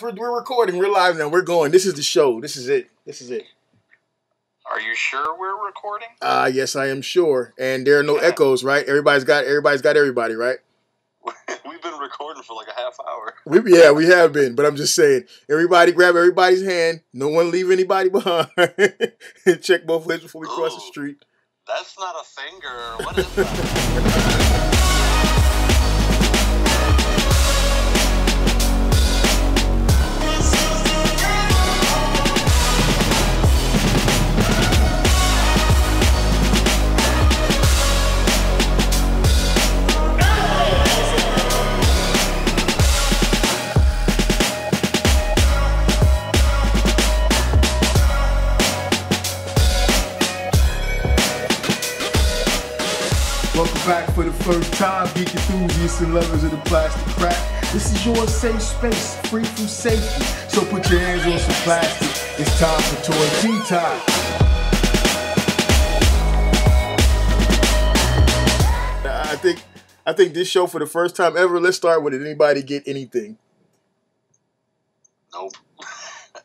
We're recording. We're live now. We're going. This is the show. This is it. This is it. Are you sure we're recording? Yes, I am sure. And there are no echoes, right? Everybody's got everybody, right? We've been recording for like a half hour. We have been. But I'm just saying, everybody grab everybody's hand. No one leave anybody behind. Check both legs before we cross the street. That's not a finger. What is that? Welcome back for the first time, geek enthusiasts and lovers of the plastic crack. This is your safe space, free from safety. So put your hands on some plastic. It's time for Toy Detox. I think this show, for the first time ever, let's start with, did anybody get anything? Nope.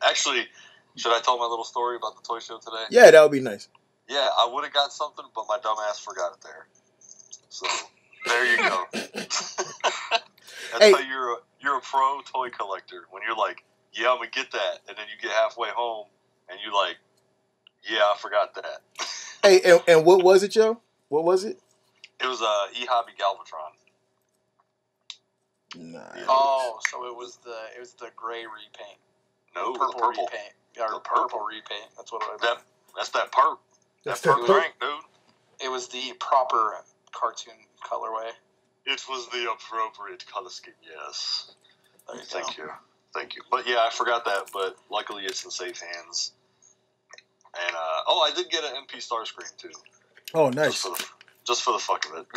Actually, should I tell my little story about the toy show today? Yeah, that would be nice. Yeah, I would have got something, but my dumb ass forgot it there. So there you go. That's how you're a pro toy collector. When you're like, yeah, I'm gonna get that, and then you get halfway home and you're like, yeah, I forgot that. Hey, and what was it, Joe? What was it? It was eHobby Galvatron. Nice. Oh, so it was the gray repaint. No, purple the purple repaint. Or the purple repaint. That's what it was. That's that perp. That's that perp drink, dude. It was the proper cartoon colorway. It was the appropriate color scheme, yes. Thank you. But yeah, I forgot that, but luckily it's in safe hands. And, I did get an MP Starscream, too. Oh, nice. Just for the fuck of it.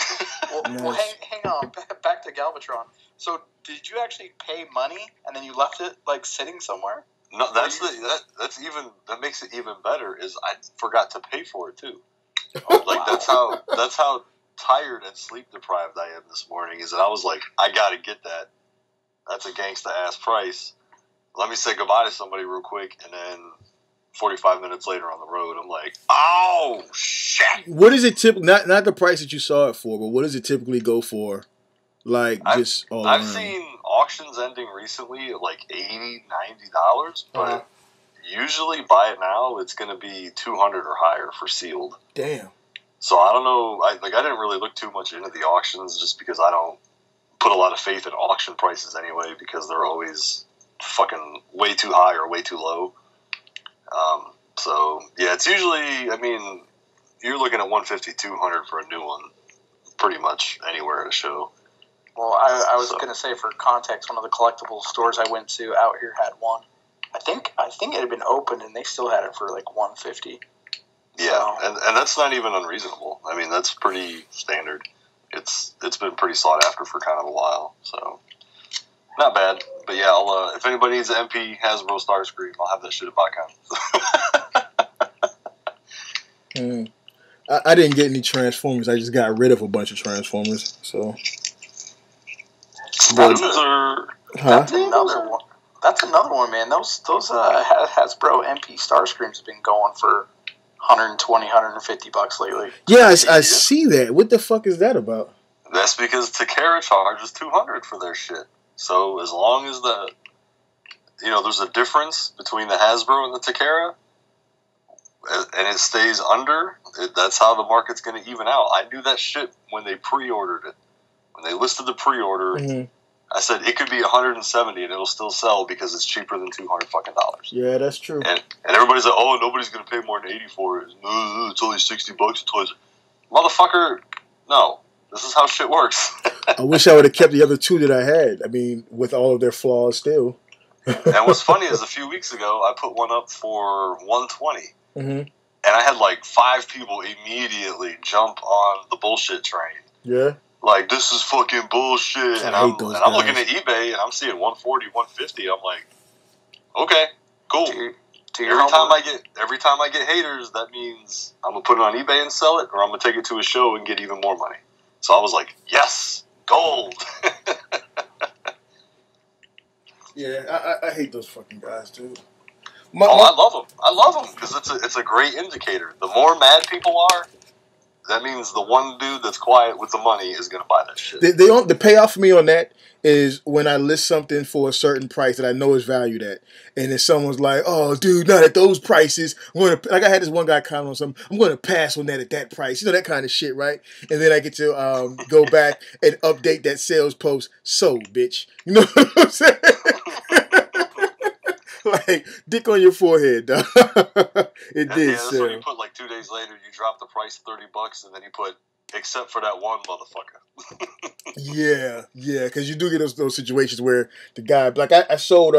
Well, hang on. Back to Galvatron. So, did you actually pay money, and then you left it, like, sitting somewhere? No, that makes it even better, is I forgot to pay for it, too. Oh, like, wow. that's how tired and sleep deprived I am this morning, is that I was like, I gotta get that. That's a gangsta ass price. Let me say goodbye to somebody real quick, and then 45 minutes later on the road, I'm like, oh shit. What is it not the price that you saw it for, but what does it typically go for? Like, just all I've around? seen auctions ending recently at like $80, $90, but usually by now it's going to be $200 or higher for sealed. Damn. So I don't know. I didn't really look too much into the auctions just because I don't put a lot of faith in auction prices anyway, because they're always fucking way too high or way too low. So yeah, it's usually, I mean, you're looking at $150, $200 for a new one, pretty much anywhere at a show. Well, I was going to say, for context, one of the collectible stores I went to out here had one. I think it had been opened, and they still had it for like $150. Yeah, and that's not even unreasonable. I mean, that's pretty standard. It's been pretty sought after for kind of a while, so not bad. But yeah, I'll, if anybody needs an MP Hasbro Starscream, I'll have that shit at BuyCon. I didn't get any Transformers. I just got rid of a bunch of Transformers. So that's another one. That's another one, man. Those Hasbro MP Starscreams have been going for $120, $150 lately. Yeah, I see that. What the fuck is that about? That's because Takara charges $200 for their shit. So as long as there's a difference between the Hasbro and the Takara, and it stays under, that's how the market's going to even out. I knew that shit when they pre-ordered it. When they listed the pre-order, I said it could be $170 and it'll still sell because it's cheaper than $200 fucking dollars. Yeah, that's true. And everybody's like, oh, nobody's going to pay more than $80 for it. It's only $60 at Toys. Motherfucker, no. This is how shit works. I wish I would have kept the other two that I had. I mean, with all of their flaws still. And what's funny is a few weeks ago, I put one up for $120. And I had like 5 people immediately jump on the bullshit train. Yeah. Like, this is fucking bullshit. And I'm looking at eBay and I'm seeing 140, 150. I'm like, okay, cool. Every time I get haters, that means I'm gonna put it on eBay and sell it, or I'm gonna take it to a show and get even more money. So I was like, yes, gold. Yeah, I hate those fucking guys, dude. I love them. I love them because it's a great indicator. The more mad people are, that means the one dude that's quiet with the money is going to buy that shit. The payoff for me on that is when I list something for a certain price that I know is valued at, and then someone's like, "Oh, dude, not at those prices." Like I had this one guy comment on something. I'm going to pass on that at that price. You know, that kind of shit, right? And then I get to go back and update that sales post. So, bitch, you know what I'm saying? Like, dick on your forehead, dog. It did. Yeah, that's what you put like 2 days later. You drop the price $30, and then you put, except for that one motherfucker. yeah, because you do get those situations where the guy, like I sold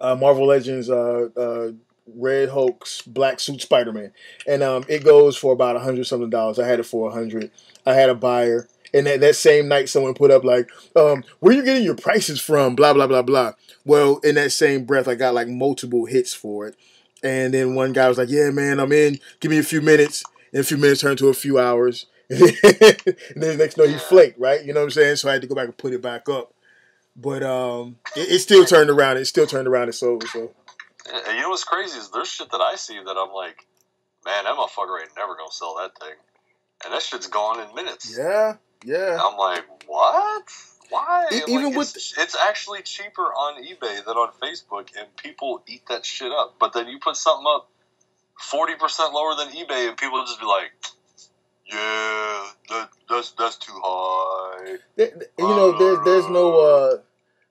Marvel Legends Red Hulk's Black Suit Spider-Man, and it goes for about $100 something. I had it for $100. I had a buyer. And that same night, someone put up like, where are you getting your prices from? Blah, blah, blah, blah. Well, in that same breath, I got like multiple hits for it. And then one guy was like, yeah, man, I'm in. Give me a few minutes. And a few minutes turned to a few hours. And then next he flaked, right? You know what I'm saying? So I had to go back and put it back up. But it still turned around. It still turned around and sold. So. And you know what's crazy is there's shit that I see that I'm like, man, that motherfucker ain't never going to sell that thing. And that shit's gone in minutes. Yeah. And I'm like, what? Why? Even it's actually cheaper on eBay than on Facebook, and people eat that shit up. But then you put something up 40% lower than eBay, and people just be like, yeah, that's too high. You know, there's no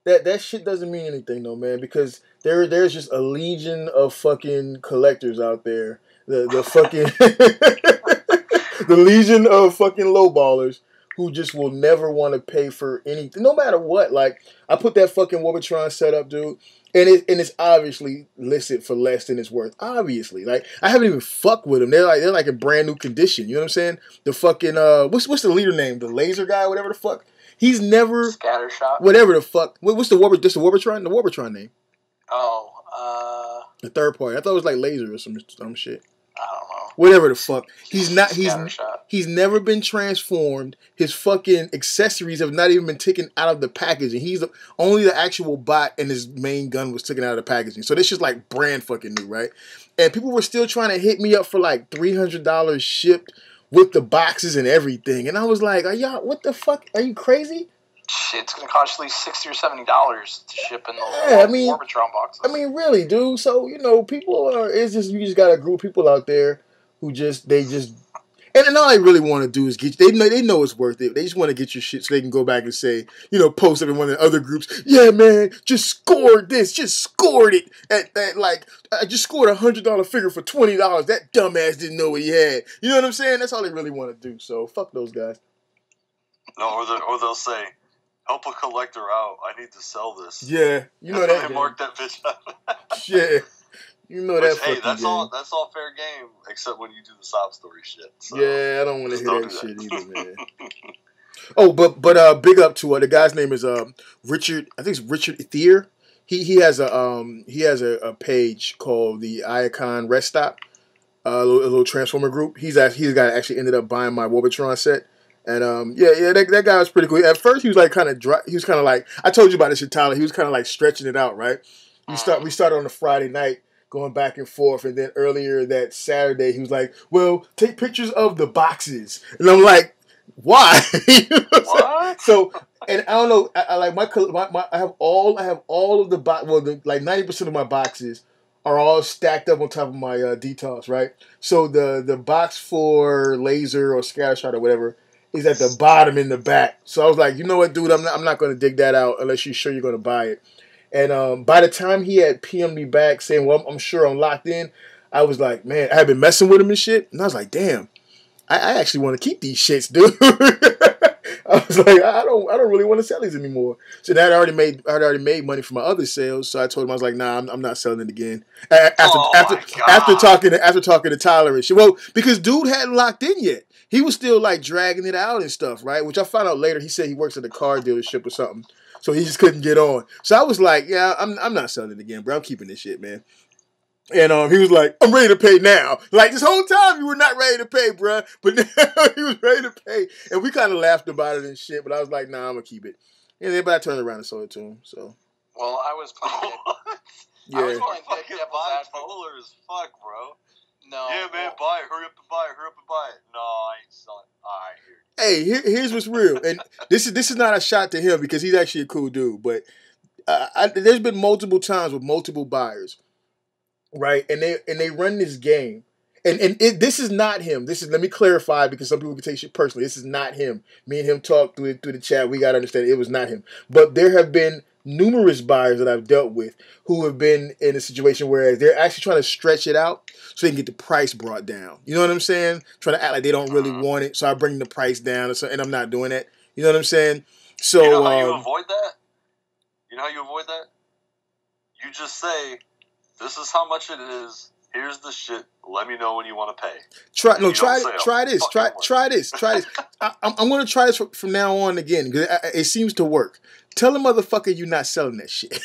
that shit doesn't mean anything though, man, because there's just a legion of fucking collectors out there. The fucking the legion of fucking lowballers who just will never want to pay for anything, no matter what. Like, I put that fucking Warbotron set up, dude, and it's obviously listed for less than it's worth. Obviously, like, I haven't even fucked with them. They're like in brand new condition. You know what I'm saying? The fucking what's the leader name? The laser guy, whatever the fuck. He's never Scattershot. Whatever the fuck. What's the Warbotron? The Warbotron name? Oh, the third party. I thought it was like laser or some shit. I don't know. Whatever the fuck. He's never been transformed. His fucking accessories have not even been taken out of the packaging. He's only the actual bot, and his main gun was taken out of the packaging. So this is like brand fucking new, right? And people were still trying to hit me up for like $300 shipped with the boxes and everything. And I was like, what the fuck? Are you crazy? Shit, it's gonna cost at least $60 or $70 to ship in those Warbotron boxes. I mean, really, dude. So, you know, you just got a group of people out there who and all they really want to do is get you. They know it's worth it. They just want to get your shit so they can go back and say, you know, post up in one of the other groups. Yeah, man, just scored this. Just scored it at like I just scored $100 figure for $20. That dumbass didn't know what he had. You know what I'm saying? That's all they really want to do. So fuck those guys. No, or they'll say, help a collector out. I need to sell this. Yeah, you know that. They mark that bitch up. Yeah. You know that. Hey, that's all fair game, except when you do the sob story shit. So yeah, I don't want to hear that shit either, man. Oh, but big up to the guy's name is Richard. I think it's Richard Ethier. He has a page called the Icon Rest Stop, a little Transformer group. He's the guy that actually ended up buying my Warbotron set. And that guy was pretty cool. At first, he was like kind of dry. He was kind of like, I told you about this shit, Tyler. He was kind of like stretching it out, right? We started on a Friday night, going back and forth, and then earlier that Saturday, he was like, "Well, take pictures of the boxes," and I'm like, "Why?" You know what? So, and I don't know. I like I have all of the like 90% of my boxes are all stacked up on top of my Detox, right? So the box for laser or scattershot or whatever is at the bottom in the back. So I was like, you know what, dude, I'm not going to dig that out unless you're sure you're going to buy it. And by the time he had PM'd me back saying, well, I'm sure I'm locked in, I was like, man, I had been messing with him and shit. And I was like, damn, I actually want to keep these shits, dude. I was like, I don't really want to sell these anymore. So that I had already made money from my other sales. So I told him, I was like, nah, I'm not selling it again. After talking to Tyler and shit. Well, because dude hadn't locked in yet. He was still like dragging it out and stuff, right? Which I found out later. He said he works at a car dealership or something. So he just couldn't get on. So I was like, yeah, I'm not selling it again, bro. I'm keeping this shit, man. And he was like, I'm ready to pay now. Like, this whole time you were not ready to pay, bro. But now he was ready to pay. And we kind of laughed about it and shit. But I was like, nah, I'm going to keep it. And then, but I turned around and sold it to him. So. Well, I was playing. Yeah. I was playing fucking bipolar as fuck, bro. No. Yeah, man, buy it. Hurry up and buy it. Hurry up and buy it. No, I ain't selling. All right, here. Hey, here's what's real, and this is not a shot to him because he's actually a cool dude. But there's been multiple times with multiple buyers, right? And they run this game, and this is not him. This is, let me clarify because some people can take shit personally. This is not him. Me and him talked through the chat. We gotta understand it was not him. But there have been numerous buyers that I've dealt with who have been in a situation where they're actually trying to stretch it out so they can get the price brought down. You know what I'm saying? Trying to act like they don't really want it, so I bring the price down, and I'm not doing that. You know what I'm saying? So you know how you avoid that? You know how you avoid that? You just say, "This is how much it is. Here's the shit. Let me know when you want to pay." Try this. Try this. I'm going to try this from now on again because it seems to work. Tell a motherfucker you're not selling that shit.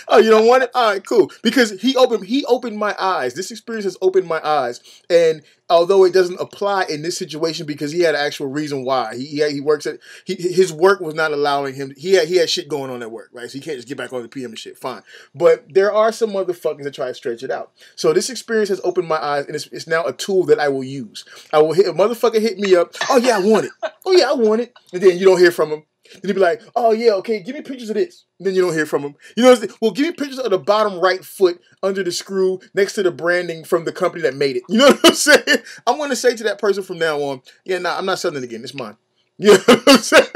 Oh, you don't want it? All right, cool. Because he opened my eyes. This experience has opened my eyes. And although it doesn't apply in this situation because he had an actual reason why. He works at his work was not allowing him. He had shit going on at work, right? So he can't just get back on the PM and shit. Fine. But there are some motherfuckers that try to stretch it out. So this experience has opened my eyes, and it's now a tool that I will use. I will hit a motherfucker hit me up. Oh yeah, I want it. Oh yeah, I want it. And then you don't hear from him. Then he'd be like, "Oh yeah, okay, give me pictures of this." And then you don't hear from him. You know, well, give me pictures of the bottom right foot under the screw next to the branding from the company that made it. You know what I'm saying? I'm going to say to that person from now on, "Yeah, nah, I'm not selling it again. It's mine." You know what I'm saying?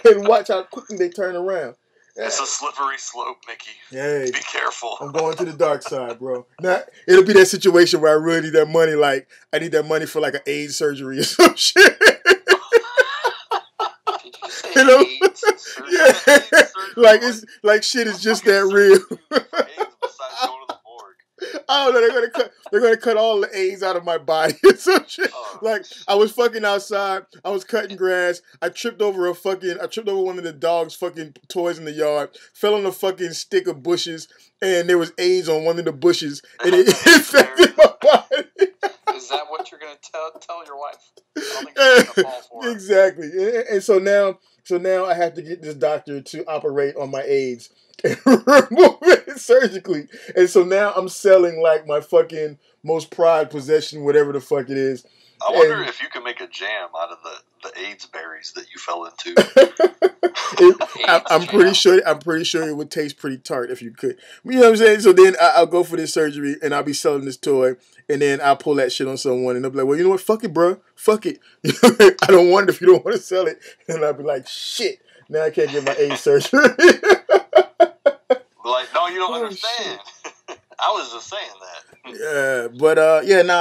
And watch how quickly they turn around. It's a slippery slope, Mickey. Hey, be careful. I'm going to the dark side, bro. Now, it'll be that situation where I really need that money. Like, I need that money for like an AIDS surgery or some shit. You know? Yeah. Like it's like shit is just that real. Oh no, they're gonna cut all the AIDS out of my body. Some shit. Like I was fucking outside, I was cutting grass, I tripped over one of the dog's fucking toys in the yard, fell on a fucking stick of bushes, and there was AIDS on one of the bushes, and it infected my body. Is that what you're gonna tell your wife? I don't think she's gonna fall for it. Exactly. And so now I have to get this doctor to operate on my AIDS and remove it surgically. And so now I'm selling like my fucking most prized possession, whatever the fuck it is. I wonder if you can make a jam out of the AIDS berries that you fell into. I'm pretty sure it would taste pretty tart if you could. You know what I'm saying? So then I'll go for this surgery and I'll be selling this toy, and then I'll pull that shit on someone and they'll be like, "Well, you know what? Fuck it, bro. Fuck it. I don't want it if you don't want to sell it." And I'll be like, "Shit. Now I can't get my AIDS surgery." Like, no, you don't understand. I was just saying that. Yeah, but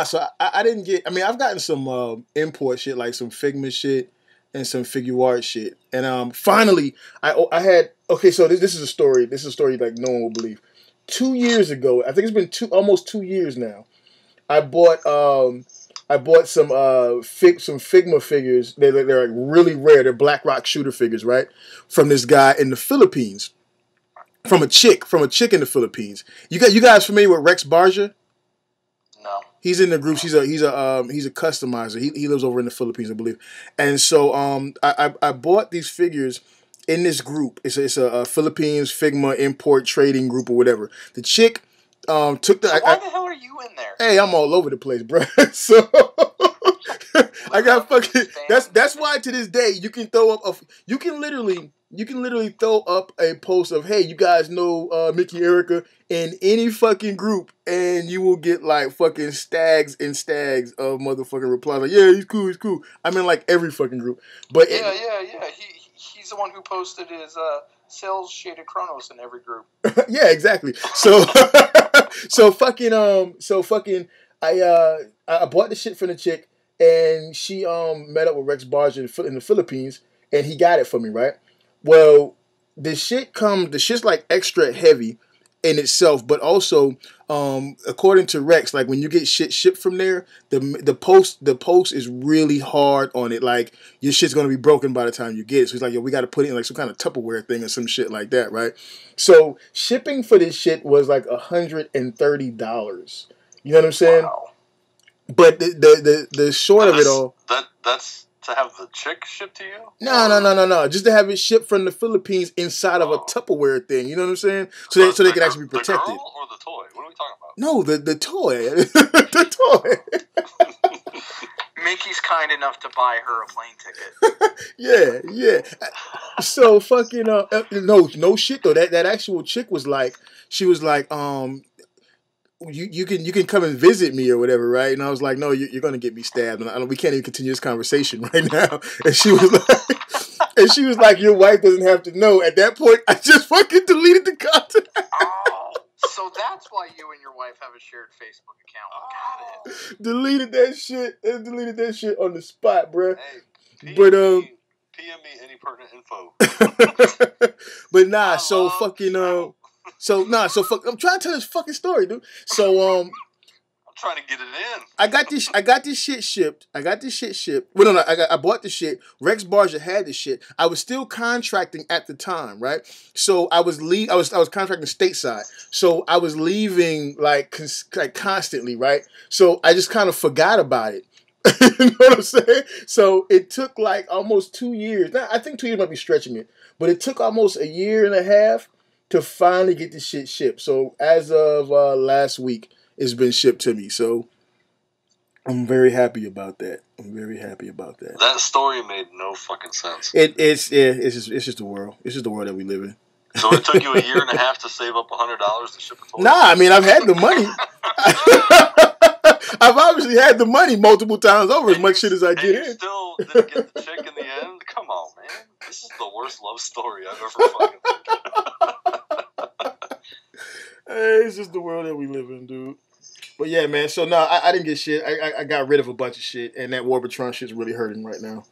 so I didn't get. I mean, I've gotten some import shit, like some Figma shit and some figure art shit. And finally, I had. Okay, so this is a story. This is a story like no one will believe. 2 years ago, I think it's been almost 2 years now. I bought some Figma figures. They're like really rare. They're Black Rock shooter figures, right? From this guy in the Philippines. From a chick in the Philippines. You guys familiar with Rex Barja? No. He's in the group. He's a customizer. He lives over in the Philippines, I believe. And so I bought these figures in this group. It's a Philippines Figma import trading group or whatever. The chick took the. So why the hell are you in there? Hey, I'm all over the place, bro. So I got fucking. That's why to this day you can throw up you can literally throw up a post of, "Hey, you guys know Mickey Erica," in any fucking group, and you will get like fucking stags and stags of motherfucking replies. Like, "Yeah, he's cool. I'm in like every fucking group. But yeah. He's the one who posted his sales shaded Chronos in every group. Yeah, exactly. So I bought the shit from the chick, and she met up with Rex Barja in the Philippines, and he got it for me, right? Well, the shit's like extra heavy in itself, but also, according to Rex, like when you get shit shipped from there, the post is really hard on it. Like your shit's gonna be broken by the time you get it. So he's like, "Yo, we got to put it in like some kind of Tupperware thing or some shit like that, right?" So shipping for this shit was like $130. You know what I'm saying? Wow. But the short of it all, that's To have the chick shipped to you? No. Just to have it shipped from the Philippines inside of a Tupperware thing. You know what I'm saying? So they can actually be protected. The girl or the toy? What are we talking about? No, the toy. The toy. Mickey's kind enough to buy her a plane ticket. Yeah. So fucking no shit though. That actual chick was like, she was like, you can come and visit me or whatever, right? And I was like, no, you're gonna get me stabbed, and we can't even continue this conversation right now. And she was like, your wife doesn't have to know. At that point, I just fucking deleted the content. Oh, so that's why you and your wife have a shared Facebook account. Got it. Deleted that shit on the spot, bro. Hey, PM me any pertinent info. But nah, so fucking I'm trying to tell this fucking story, dude. So I'm trying to get it in. I got this shit shipped. Well, no, I bought the shit. Rex Barja had this shit. I was still contracting at the time, right? So I was contracting stateside. So I was leaving like constantly, right? So I just kind of forgot about it. You know what I'm saying? So it took like almost 2 years. Now, I think 2 years might be stretching it, but it took almost a year and a half to finally get this shit shipped. So as of last week, it's been shipped to me. So I'm very happy about that. That story made no fucking sense. It's just the world. It's just the world that we live in. So it took you a year and a half to save up $100 to ship a toy? Nah, I mean, I've had the money. I've obviously had the money multiple times over, as much shit as I get in. Still didn't get the chick in the end? Come on, man. This is the worst love story I've ever fucking Hey, it's just the world that we live in, dude. But yeah, man. So no, I didn't get shit. I got rid of a bunch of shit, and that Warbitron shit's really hurting right now.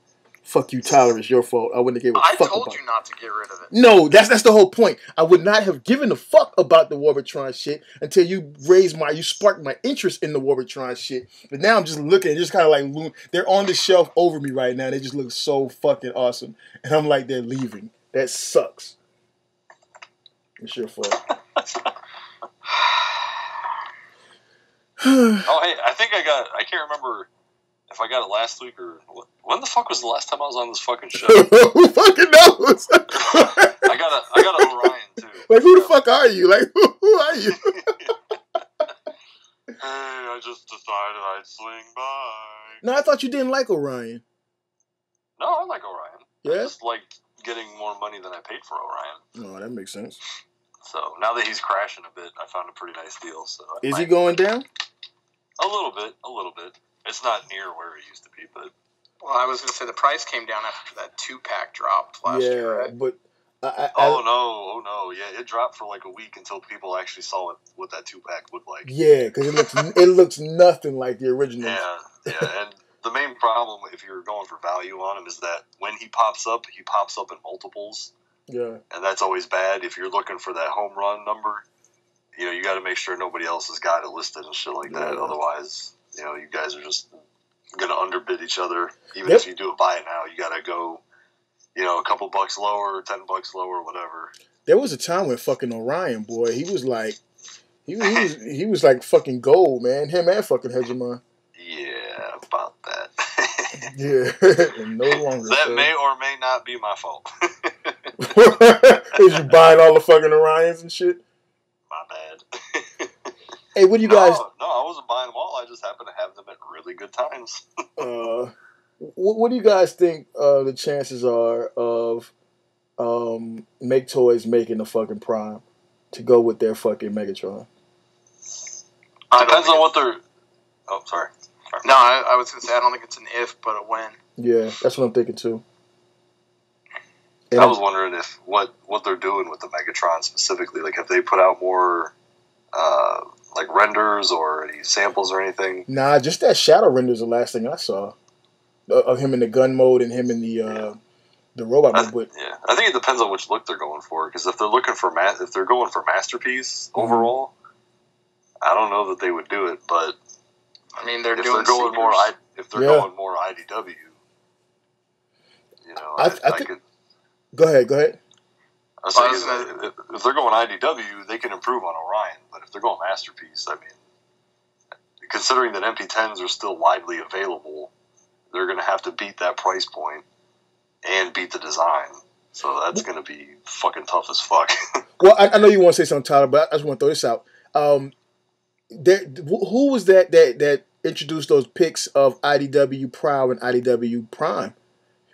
Fuck you, Tyler. It's your fault. I wouldn't have given a fuck about it. I told you not to get rid of it. No, that's the whole point. I would not have given a fuck about the Warbitron shit until you sparked my interest in the Warbitron shit. But now I'm just looking, just kind of like, they're on the shelf over me right now. They just look so fucking awesome. And I'm like, they're leaving. That sucks. It's your fault. Oh, hey, I can't remember if I got it last week or when the fuck was the last time I was on this fucking show? Who fucking knows? I got a Orion too. Like, who the fuck are you? Like, who are you? Hey, I just decided I'd swing by. No, I thought you didn't like Orion. No, I like Orion. Yeah? I just liked getting more money than I paid for Orion. Oh, that makes sense. So now that he's crashing a bit, I found a pretty nice deal. So is he going down? A little bit. It's not near where it used to be, but... Well, I was going to say the price came down after that 2-pack dropped last year, right? But... Oh, no. Yeah, it dropped for like a week until people actually saw what that 2-pack looked like. Yeah, because it looks nothing like the original. Yeah. And the main problem, if you're going for value on him, is that when he pops up in multiples. Yeah. And that's always bad. If you're looking for that home run number, you got to make sure nobody else has got it listed and shit like that. Otherwise... you guys are just going to underbid each other. Even if you do a buy it now, you got to go, a couple bucks lower, $10 lower, whatever. There was a time when fucking Orion, boy, he was like, he was like fucking gold, man. Him and fucking Hegemon. Yeah, about that. Yeah, and no longer. That may or may not be my fault. Is you buying all the fucking Orions and shit? My bad. Hey, what do you guys... No, I wasn't buying them all. I just happened to have them at really good times. What do you guys think the chances are of MakeToys making the fucking Prime to go with their fucking Megatron? Depends on what they're... Oh, sorry. No, I was going to say, I don't think it's an if, but a when. Yeah, that's what I'm thinking, too. And I was wondering if what they're doing with the Megatron specifically. Like, have they put out more... like renders or any samples or anything? Nah, just that shadow render's the last thing I saw of him in the gun mode and him in the robot mode. But yeah, I think it depends on which look they're going for. Because if they're looking for if they're going for masterpiece overall, I don't know that they would do it. But I mean, they're going more IDW, I could. Go ahead. I was saying, if they're going IDW, they can improve on Orion. But if they're going Masterpiece, I mean, considering that MP10s are still widely available, they're going to have to beat that price point and beat the design. So that's going to be fucking tough as fuck. Well, I know you want to say something, Tyler, but I just want to throw this out. Who was that introduced those pics of IDW Prow and IDW Prime?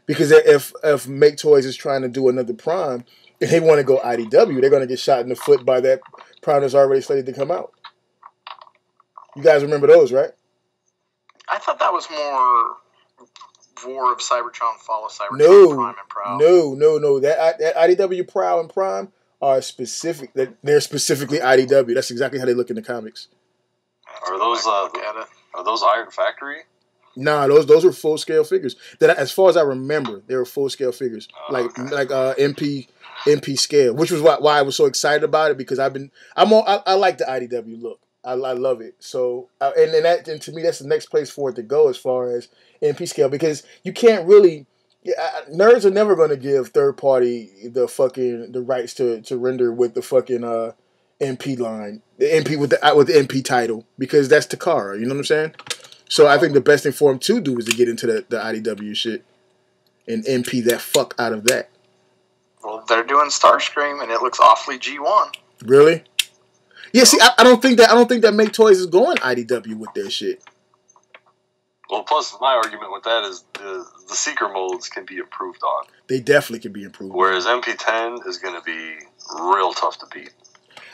Because if MakeToys is trying to do another Prime, and they want to go IDW, they're going to get shot in the foot by that Prime that's already slated to come out. You guys remember those, right? I thought that was more War of Cybertron, Fall of Cybertron, Prime and Prow. No. That IDW Prow and Prime are specific. They're specifically IDW. That's exactly how they look in the comics. Are those Iron Factory? Nah, those were full scale figures. That, as far as I remember, they were full scale figures, like MP scale, which was why I was so excited about it, because I like the IDW look. I love it. So and to me that's the next place for it to go as far as MP scale, because you can't really. Nerds are never going to give third party the rights to render with the fucking MP line, the MP with the MP title, because that's Takara. You know what I'm saying? So I think the best thing for him to do is to get into the IDW shit and MP that fuck out of that. Well, they're doing Starscream, and it looks awfully G1. Really? Yeah. See, I don't think that MakeToys is going IDW with their shit. Well, plus my argument with that is the Seeker molds can be improved on. They definitely can be improved. Whereas MP10 is going to be real tough to beat.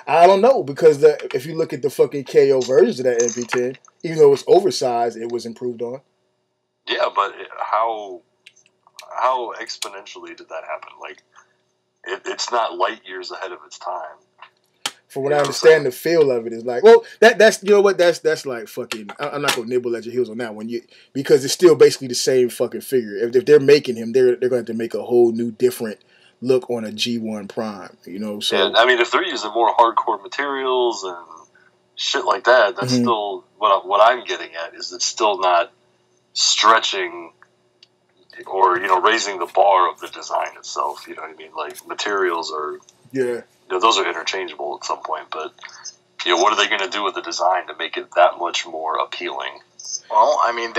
I don't know, because if you look at the fucking KO versions of that MP10, even though it was oversized, it was improved on. Yeah, but how exponentially did that happen? Like, it's not light years ahead of its time. From what I understand, the feel of it is like, well, that's you know what, that's like fucking. I'm not gonna nibble at your heels on that one, because it's still basically the same fucking figure. If they're making him, they're going to have to make a whole new different look on a G1 Prime, you know. So yeah, I mean, if they're using more hardcore materials and shit like that, that's still what I'm getting at. Is it's still not stretching or raising the bar of the design itself. You know what I mean? Like, materials are those are interchangeable at some point, but what are they going to do with the design to make it that much more appealing? Well, I mean,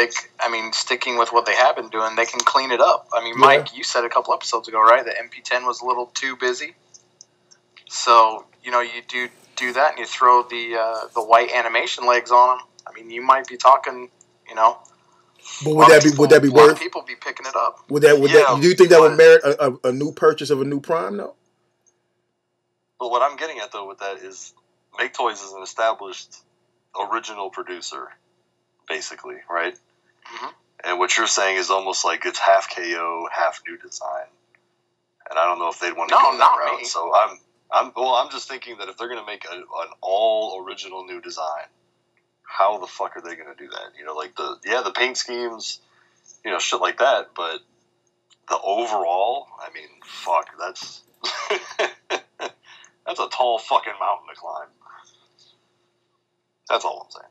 sticking with what they have been doing, they can clean it up. I mean, Mike, you said a couple episodes ago, right, that MP10 was a little too busy. So, you do that, and you throw the white animation legs on them. I mean, you might be talking, But would that be worth? A lot of people be picking it up. Would that? Do you think that would merit a new purchase of a new Prime, though? But what I'm getting at, though, with that is MakeToys is an established original producer, basically, right? Mm-hmm. And what you're saying is almost like it's half KO, half new design. And I don't know if they'd want to go that route. Me. So I'm just thinking that if they're going to make an all original new design, how the fuck are they going to do that? Like the paint schemes, shit like that. But the overall, I mean, fuck, that's that's a tall fucking mountain to climb. That's all I'm saying.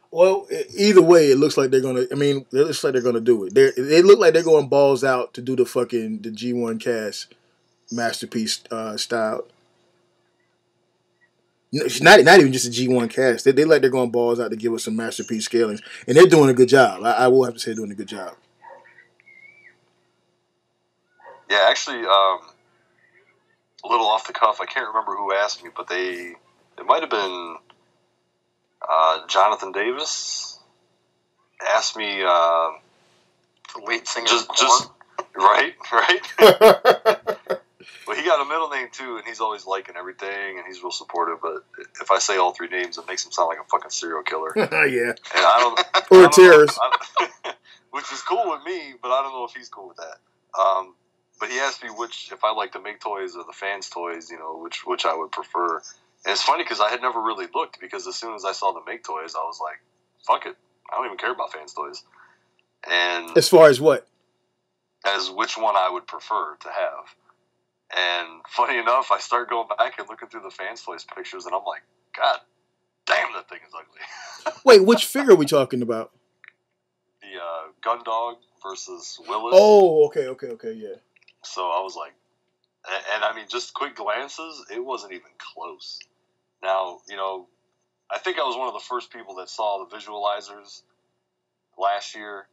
Well, either way, it looks like they're gonna. I mean, it looks like they're gonna do it. They look like they're going balls out to do the G1 cast masterpiece style. It's not even just a G1 cast. They like they're going balls out to give us some masterpiece scalings, and they're doing a good job. I will have to say, they're doing a good job. Yeah, actually, a little off the cuff, I can't remember who asked me, but it might have been Jonathan Davis asked me. The lead singer, just right. Well, he got a middle name too, and he's always liking everything, and he's real supportive. But if I say all three names, it makes him sound like a fucking serial killer. Yeah, and I don't or a terrorist, which is cool with me, but I don't know if he's cool with that. But he asked me if I like the MakeToys or the fans' toys, which I would prefer. And it's funny because I had never really looked, because as soon as I saw the MakeToys, I was like, fuck it. I don't even care about fans' toys. And as far as what? As which one I would prefer to have. And funny enough, I start going back and looking through the fans' toys pictures, and I'm like, God damn, that thing is ugly. Wait, which figure are we talking about? The Gundog versus Willis. Oh, okay, yeah. So I was like, and I mean, just quick glances, it wasn't even close. Now, I think I was one of the first people that saw the visualizers last year,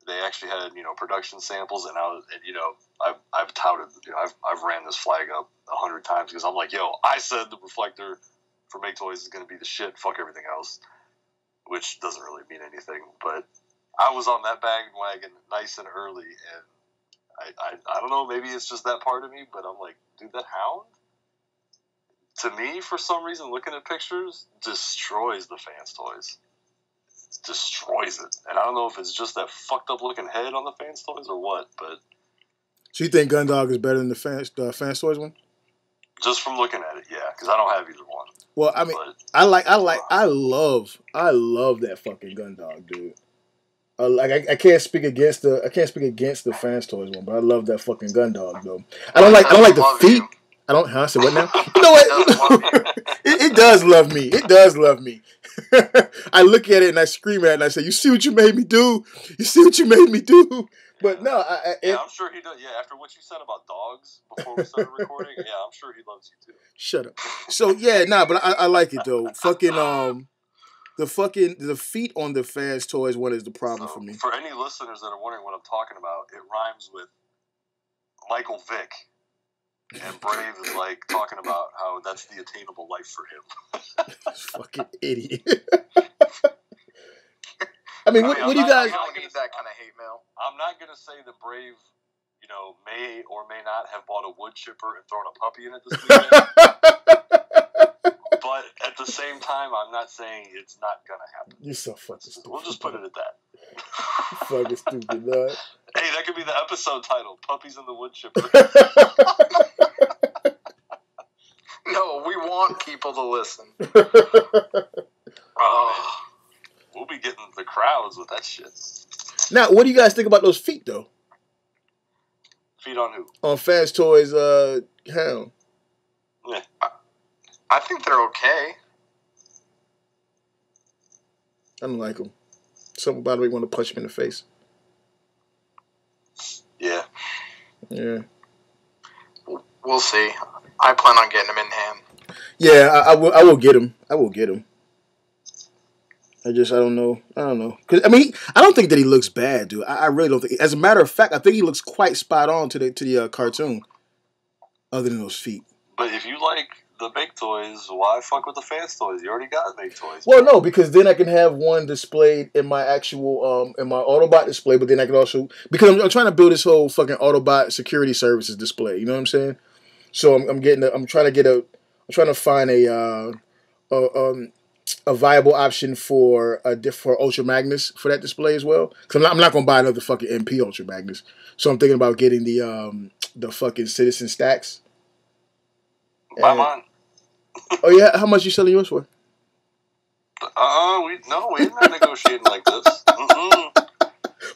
they actually had, you know, production samples, and I've touted, you know, I've ran this flag up 100 times because I'm like, yo, I said the reflector for MakeToys is going to be the shit. Fuck everything else, which doesn't really mean anything. But I was on that bandwagon nice and early, and I don't know, maybe it's just that part of me, but I'm like, dude, that hound, to me, for some reason, looking at pictures, destroys the Fans Toys. Destroys it. And I don't know if it's just that fucked up looking head on the Fans Toys or what, but... So you think Gundog is better than the Fans Toys one? Just from looking at it, yeah, because I don't have either one. Well, I mean, but, I love that fucking Gundog, dude. I can't speak against the Fans Toys one, but I love that fucking Gundog though. I don't like the feet. You. I don't. Huh? So what now? You know what? It does love me. It does love me. I look at it and I scream at it and I say, "You see what you made me do? You see what you made me do?" But no, I'm sure he does. Yeah, after what you said about dogs before we started recording, yeah, I'm sure he loves you too. Shut up. So yeah, but I like it though. The feet on the Fans Toys one is the problem for me. For any listeners that are wondering what I'm talking about, it rhymes with Michael Vick. And Brave is like talking about how that's the attainable life for him. Fucking idiot. I mean, what do you guys... I don't need that kind of hate mail. I'm not going to say that Brave, you know, may or may not have bought a wood chipper and thrown a puppy in it this weekend. But at the same time, I'm not saying it's not going to happen. You're so fucking stupid. We'll just put it at that. Fucking stupid, dog. Hey, that could be the episode title, Puppies in the Wood Chipper. No, we want people to listen. We'll be getting the crowds with that shit. Now, what do you guys think about those feet, though? Feet on who? On Fans Toys, Hound. Yeah. I think they're okay. I don't like them. Something about me want to punch him in the face. Yeah. Yeah. We'll see. I plan on getting him in hand. Yeah, I will get him. I will get him. I don't know. Cause I mean, I don't think that he looks bad, dude. I really don't think. As a matter of fact, I think he looks quite spot on to the cartoon. Other than those feet. But if you like the MakeToys, why fuck with the Fans Toys? You already got MakeToys. Well, no, because then I can have one displayed in my actual in my Autobot display, but then I can also, because I'm trying to build this whole fucking Autobot security services display. You know what I'm saying? So I'm trying to find a viable option for Ultra Magnus for that display as well. Because I'm not gonna buy another fucking MP Ultra Magnus. So I'm thinking about getting the fucking Citizen Stacks. Buy mine. Oh yeah, how much you selling yours for? We're not negotiating like this.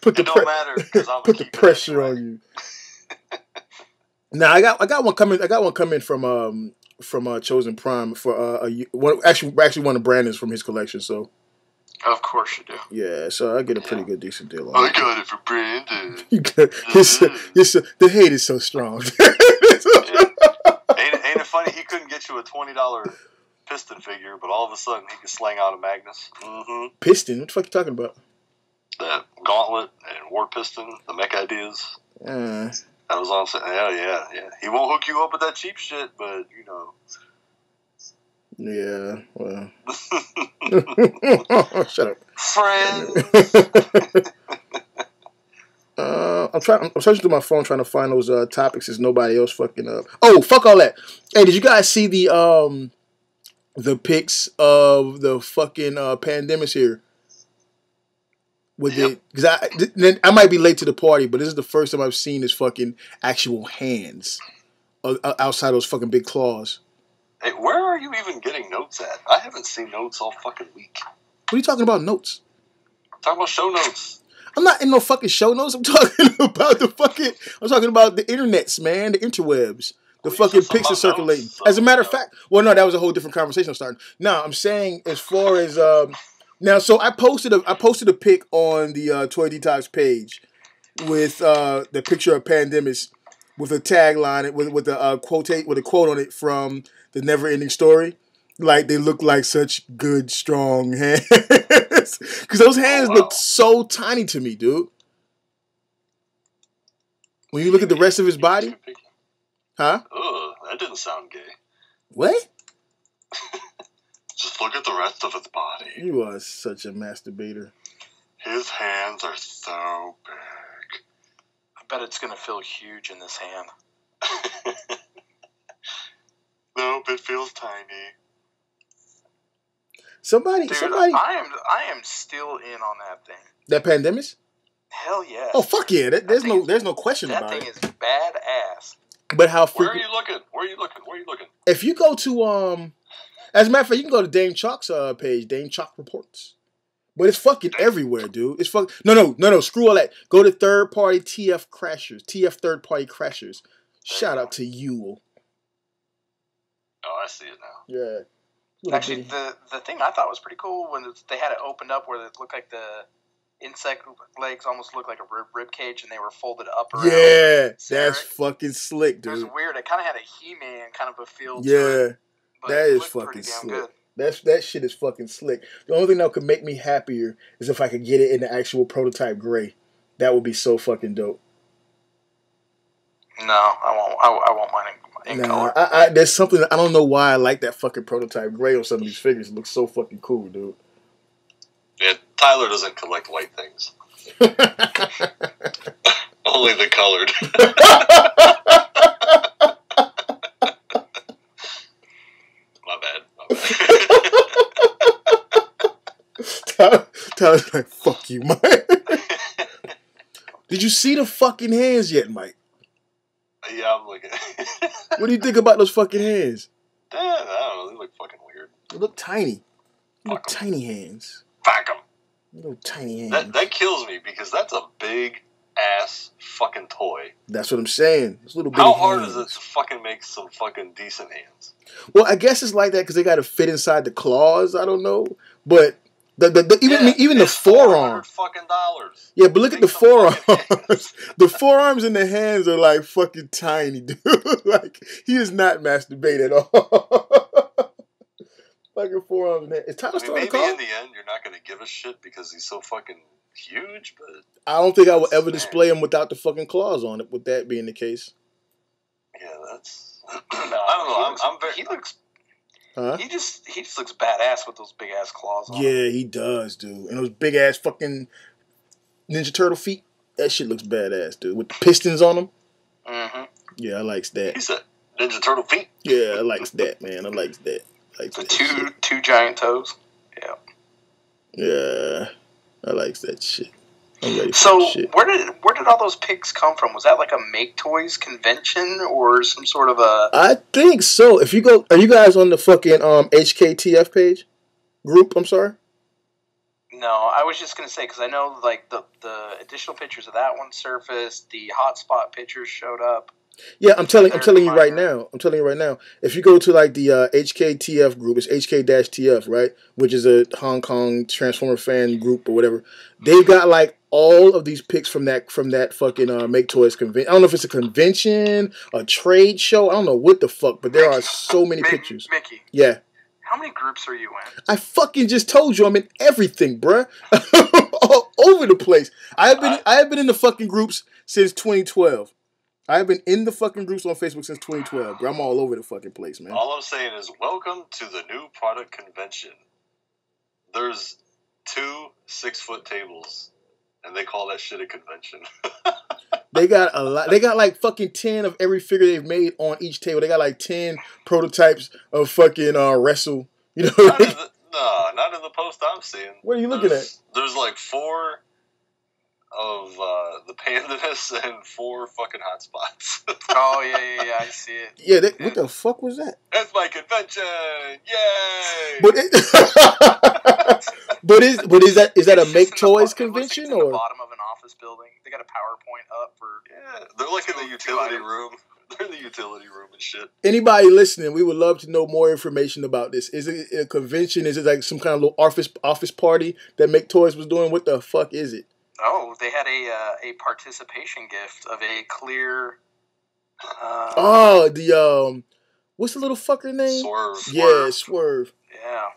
It don't matter because I'm put the pressure on you. Now I got one coming from Chosen Prime for actually one of Brandon's from his collection. So of course you do. Yeah, so I get a pretty good decent deal on it. I got it for Brandon. The hate is so strong. Ain't it funny? He couldn't get you a $20 piston figure, but all of a sudden he could slang out a Magnus. Mm-hmm. Piston? What the fuck are you talking about? The Gauntlet and War Piston, the Mech Ideas. That was on. Yeah. He won't hook you up with that cheap shit, but you know. Yeah, well. Shut up. Friends. I'm searching through my phone trying to find those topics since nobody else fucking up. Oh, fuck all that. Hey, did you guys see the pics of the fucking pandemics here? Because I might be late to the party, but this is the first time I've seen his fucking actual hands outside those fucking big claws. Hey, where are you even getting notes at? I haven't seen notes all fucking week. What are you talking about, notes? I'm talking about show notes. I'm not in no fucking show notes. I'm talking about the internets, man, the interwebs. The fucking pics are circulating. Notes, as a matter of fact, well, no, that was a whole different conversation I'm starting. No, I'm saying as far as now, so I posted a pic on the Toy Detox page with the picture of Pandemis with a tagline with a quote on it from the Never Ending Story. Like they look like such good, strong hands because those hands look so tiny to me, dude. When you look at the rest of his body, huh? Ugh, that didn't sound gay. What? Just look at the rest of his body. You are such a masturbator. His hands are so big. I bet it's gonna feel huge in this hand. Nope, it feels tiny. Somebody. I am still in on that thing. That pandemic? Hell yeah. Oh fuck yeah! There's no question about it. That thing is badass. But how Where are frequent? you looking? Where are you looking? Where are you looking? If you go to as a matter of fact, you can go to Dame Chalk's page, Dame Chalk Reports. But it's fucking everywhere, dude. It's fuck. No. Screw all that. Go to third party TF crashers, TF third party crashers. Shout out to you. Oh, I see it now. Yeah. Actually, the thing I thought was pretty cool when they had it opened up where it looked like the insect legs almost looked like a rib cage and they were folded up around. Yeah, that's fucking slick, dude. It was weird. It kind of had a He-Man kind of a feel to it. Yeah, that is fucking slick. That shit is fucking slick. The only thing that could make me happier is if I could get it in the actual prototype gray. That would be so fucking dope. No, I won't mind in color. There's something, I don't know why I like that fucking prototype gray on some of these figures. It looks so fucking cool, dude. Yeah, Tyler doesn't collect white things. Only the colored. My bad. Tyler's like, fuck you, Mike. Did you see the fucking hands yet, Mike? Yeah, I'm looking. What do you think about those fucking hands? I don't know. They look fucking weird. They look tiny. Little tiny hands. Fuck them. Little tiny hands. That kills me because that's a big ass fucking toy. That's what I'm saying. It's little. How hard is it to fucking make some fucking decent hands? Well, I guess it's like that because they got to fit inside the claws. I don't know, but even the forearm. Fucking $. Yeah, but look at the forearms. The forearms and the hands are like fucking tiny, dude. Like he is not masturbating at all. Fucking forearms and hands. Is Tyler still on the call? Maybe in the end you're not gonna give a shit because he's so fucking huge, but I don't think I will ever display him without the fucking claws on it. With that being the case. Yeah, that's. I don't know. I'm very. He looks. Huh? He just looks badass with those big ass claws on. Yeah, he does, dude. And those big ass fucking Ninja Turtle feet. That shit looks badass, dude. With the pistons on them. Mm-hmm. Yeah, I likes that. He said Ninja Turtle feet. Yeah, I likes that, man. I likes that. The two giant toes. Yeah. Yeah, I likes that shit. I'm ready for so that shit. where did all those pigs come from? Was that like a MakeToys convention or some sort of a? I think so. If you go, are you guys on the fucking HKTF page group? I'm sorry. No, I was just gonna say because I know like the additional pictures of that one surfaced. The hotspot pictures showed up. Yeah, I'm telling you right now. If you go to like the HKTF group, it's HK-TF, right? Which is a Hong Kong Transformer fan group or whatever. They've got like all of these pics from that fucking MakeToys convention. I don't know if it's a convention, a trade show. I don't know what the fuck, but there are so many pictures. Mickey. Yeah. How many groups are you in? I fucking just told you I'm in everything, bruh. All over the place. I have been in the fucking groups since 2012. I've been in the fucking groups on Facebook since 2012, bro. I'm all over the fucking place, man. All I'm saying is, welcome to the new product convention. There's 2 6-foot tables, and they call that shit a convention. They got a lot. They got like fucking 10 of every figure they've made on each table. They got like 10 prototypes of fucking Wrestle. You know? Not in the post I'm seeing. What are you looking at? There's like 4 of the Pandanus and 4 fucking hotspots. Oh yeah, I see it. Yeah, what the fuck was that? That's my convention! Yay! But is that a MakeToys convention or? The bottom of an office building. They got a PowerPoint up for. Yeah, they're like in the utility room. They're in the utility room and shit. Anybody listening, we would love to know more information about this. Is it a convention? Is it like some kind of little office party that MakeToys was doing? What the fuck is it? Oh, they had a participation gift of a clear. What's the little fucker name? Swerve. Yeah, Swerve. Yeah.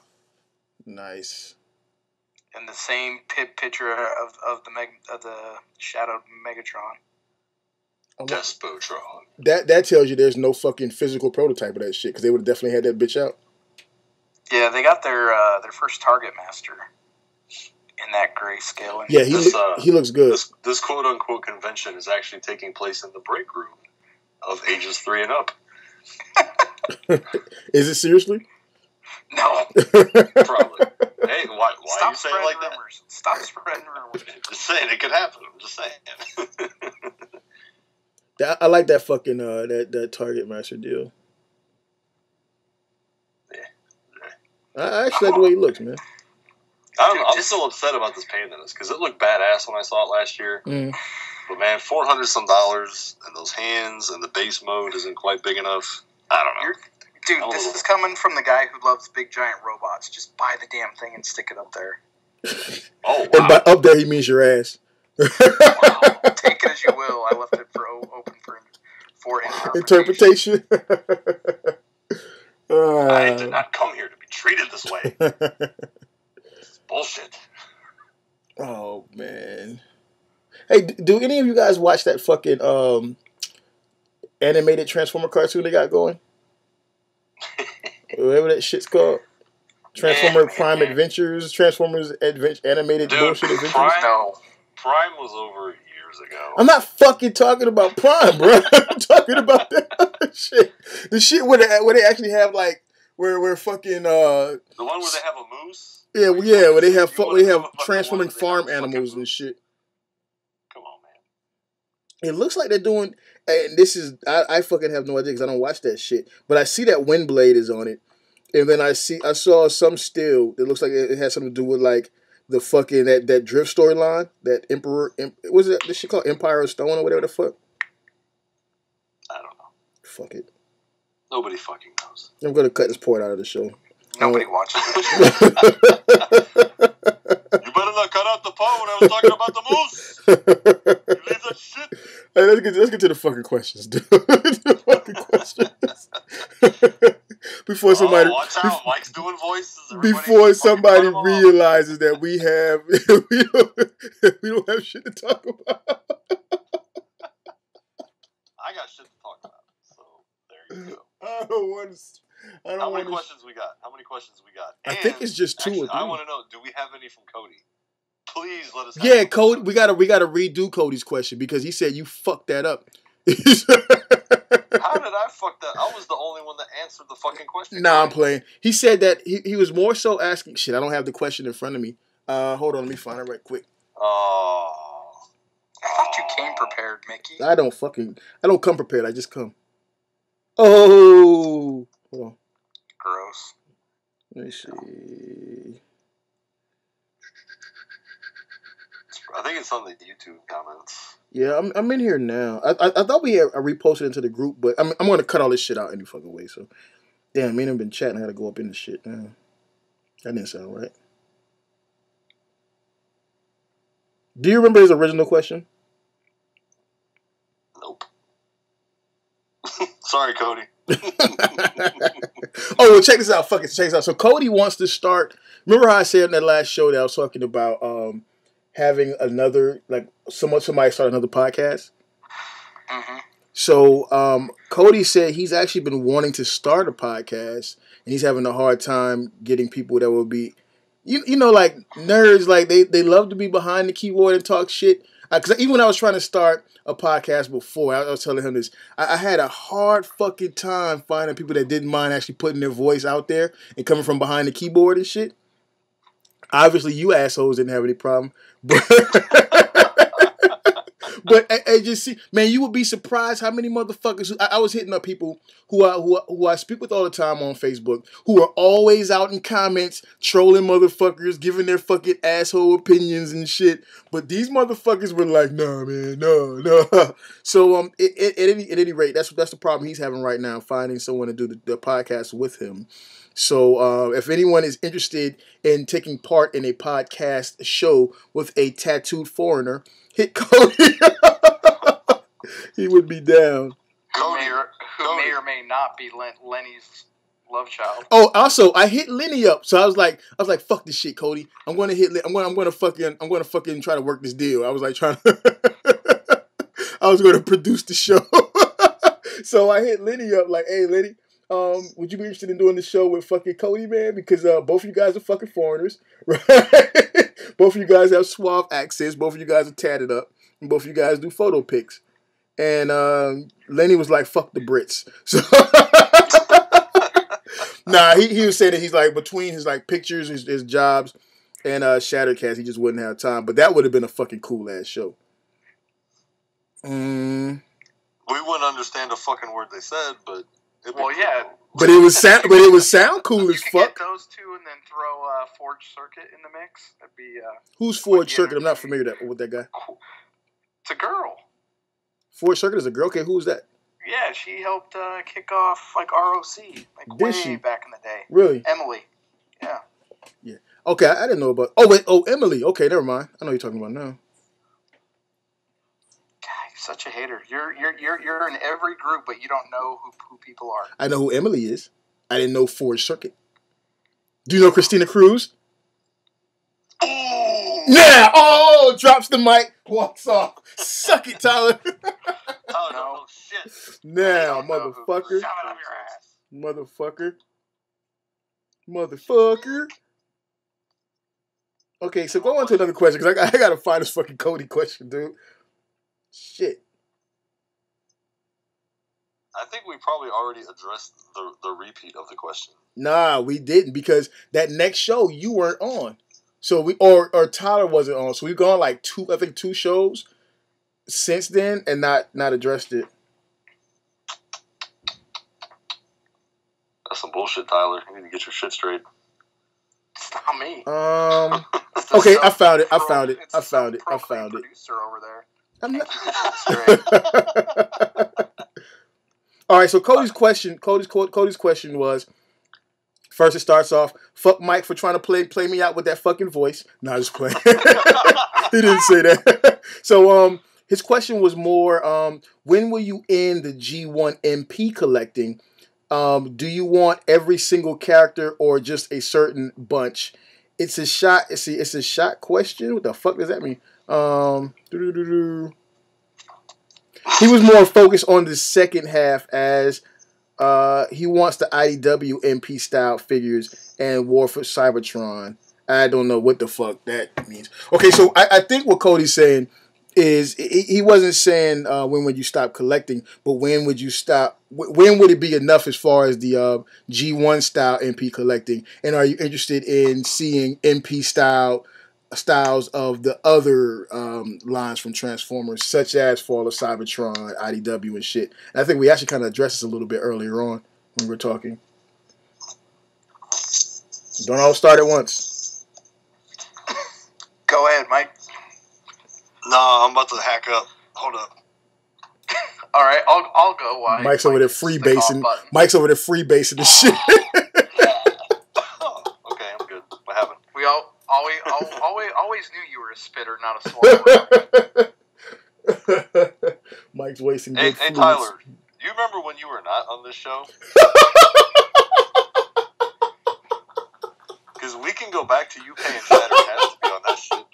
Nice. And the same picture of the shadowed Megatron. Despotron. That tells you there's no fucking physical prototype of that shit, because they would have definitely had that bitch out. Yeah, they got their first Target Master in that grayscale. Yeah, he looks good. This quote unquote convention is actually taking place in the break room of ages 3 and up. Is it seriously? No. Probably. Hey, why are you saying like rumors. That? Stop spreading rumors. Just saying, it could happen. I'm just saying. I like that fucking that Target Master deal. Yeah. I actually like the way he looks, man. I'm still upset about this pain in this, because it looked badass when I saw it last year. Mm. But man, $400 some, and those hands and the base mode isn't quite big enough. I don't know. Dude, this is coming from the guy who loves big giant robots. Just buy the damn thing and stick it up there. Oh, wow. And by up there, he means your ass. Wow. Take it as you will. I left it open for interpretation. I did not come here to be treated this way. It's bullshit. Oh, man. Hey, do any of you guys watch that fucking animated Transformer cartoon they got going? Whatever that shit's called. Transformer Prime Adventures, Transformers animated bullshit adventures. Prime was over years ago. I'm not fucking talking about Prime, bro. I'm talking about that other shit. The shit where they actually have like where fucking the one where they have a moose. Yeah, where they have transforming farm animals and shit. Come on, man. It looks like they're doing. And this is I fucking have no idea because I don't watch that shit. But I see that Windblade is on it, and then I saw some still. It looks like it has something to do with like the fucking that drift storyline. That Emperor was it this shit called Empire of Stone or whatever the fuck. I don't know. Fuck it. Nobody fucking knows. I'm gonna cut this part out of the show. Nobody watches that shit. You better not cut out the part when I was talking about the moose. You leave that shit. Hey, let's get to the fucking questions, dude. The fucking questions. Before somebody, watch out, Mike's doing voices. Before somebody realizes that we don't have shit to talk about. I got shit to talk about. So there you go. I don't want to. How many questions we got? I think it's just 2 or 3. I want to know, do we have any from Cody? Please let us know. Yeah, Cody, we gotta redo Cody's question because he said you fucked that up. How did I fuck that? I was the only one that answered the fucking question. Nah, I'm playing. He said that he was more so asking. Shit, I don't have the question in front of me. Hold on, let me find it right quick. Oh. I thought you came prepared, Mickey. I don't come prepared. I just come. Oh. Hold on. Gross. Let me see. I think it's on the YouTube comments. Yeah, I'm in here now. I thought we had reposted into the group, but I'm going to cut all this shit out any fucking way. So, damn, me and him been chatting. I got to go up in the shit. That didn't sound right. Do you remember his original question? Nope. Sorry, Cody. Oh, well, check this out. Check this out. So Cody wants to start. Remember how I said in that last show that I was talking about having another, like, somebody start another podcast? Mm-hmm. So Cody said he's actually been wanting to start a podcast, and he's having a hard time getting people that will be, you know, like nerds, like they love to be behind the keyboard and talk shit. Because even when I was trying to start a podcast before, I was telling him this. I had a hard fucking time finding people that didn't mind actually putting their voice out there and coming from behind the keyboard and shit. Obviously, you assholes didn't have any problem. But I just see, man, you would be surprised how many motherfuckers. I was hitting up people who I speak with all the time on Facebook, who are always out in comments trolling motherfuckers, giving their fucking asshole opinions and shit. But these motherfuckers were like, "Nah, man, no." So at any rate, that's the problem he's having right now, finding someone to do the podcast with him. So if anyone is interested in taking part in a podcast show with a tattooed foreigner, hit Cody. He would be down. Who may or may not be Lenny's love child. Oh, also, I hit Lenny up, so I was like, fuck this shit, Cody. I'm gonna fucking try to work this deal. I was like trying to, I was going to produce the show. So I hit Lenny up like, hey, Lenny, would you be interested in doing the show with fucking Cody, man? Because both of you guys are fucking foreigners, right? Both of you guys have suave accents. Both of you guys are tatted up. And both of you guys do photo pics. And Lenny was like, fuck the Brits. So nah, he was saying that he's like, between his like pictures, his jobs, and Shattercast, he just wouldn't have time. But that would have been a fucking cool-ass show. We wouldn't understand a fucking word they said, but well, yeah. Cool. But it would sound cool as you fuck. Get those two and then throw Forge Circuit in the mix. That'd be. Who's Forge Circuit? I'm not familiar with that guy. It's a girl. Forge Circuit is a girl. Okay, who's that? Yeah, she helped kick off like ROC, like Did way she? Back in the day. Really? Emily. Yeah. Yeah. Okay, I didn't know about. Oh wait. Oh, Emily. Okay, never mind. I know what you're talking about now. Such a hater. You're in every group, but you don't know who people are. I know who Emily is. I didn't know Forge Circuit. Do you know Christina Cruz? Yeah. Oh, drops the mic, walks off. Suck it, Tyler. Oh no, shit. Now, motherfucker. Shove it up your ass. Motherfucker. Okay, so go on to another question because I gotta find this fucking Cody question, dude. Shit. I think we probably already addressed the repeat of the question. Nah, we didn't because that next show you weren't on. So we or Tyler wasn't on. So we've gone like two shows since then and not addressed it. That's some bullshit, Tyler. You need to get your shit straight. It's not me. Okay, I found it. Producer over there. I'm not. All right, so Cody's question was, first it starts off, fuck Mike for trying to play me out with that fucking voice. No, just playing. He didn't say that. So his question was more, when will you end the G1 MP collecting? Do you want every single character or just a certain bunch? It's a shot. See, it's a shot question. What the fuck does that mean? He was more focused on the second half as he wants the IDW MP style figures and War for Cybertron. I don't know what the fuck that means. Okay, so I think what Cody's saying is he wasn't saying when would you stop collecting, but when would you stop? When would it be enough as far as the G1 style MP collecting? And are you interested in seeing MP styles of the other lines from Transformers, such as Fall of Cybertron, IDW, and shit? And I think we actually kind of addressed this a little bit earlier on when we were talking. Don't all start at once. Go ahead, Mike. No, I'm about to hack up. Hold up. All right, I'll go. Mike's over there freebasing. Mike's over there freebasing the shit. Oh, okay, I'm good. What happened? We always knew you were a spitter, not a swallower. Mike's wasting Hey, good fluids. Tyler, you remember when you were not on this show? Because we can go back to you paying Shattercast to be on that shit.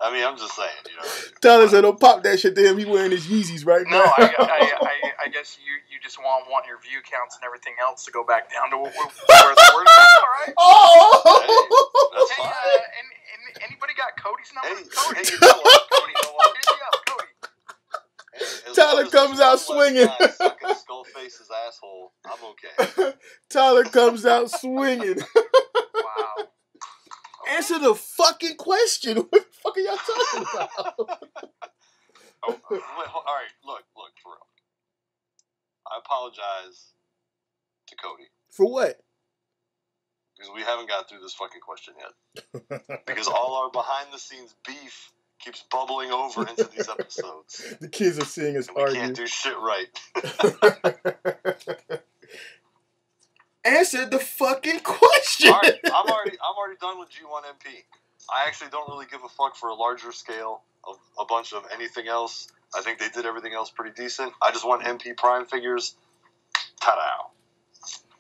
I mean, I'm just saying, you know. Tyler said, "Don't pop that shit to him. He wearing his Yeezys right now." No, I guess you just want your view counts and everything else to go back down to where the word is. All right. Oh. Hey, that's fine. And anybody got Cody's number? Hey, Cody. hey, you know what? Cody, hit me up, Cody. Hey, Tyler comes out swinging. Sucking Skullface's asshole. I'm okay. Tyler comes out swinging. Wow. Answer the fucking question. What the fuck are y'all talking about? Wait, all right, look, for real. I apologize to Cody. For what? Because we haven't got through this fucking question yet. Because all our behind-the-scenes beef keeps bubbling over into these episodes. The kids are seeing us We argue. can't do shit right. Answer the fucking question. All right, I'm already done with G1 MP. I actually don't really give a fuck for a larger scale of a bunch of anything else. I think they did everything else pretty decent. I just want MP Prime figures. Ta-da.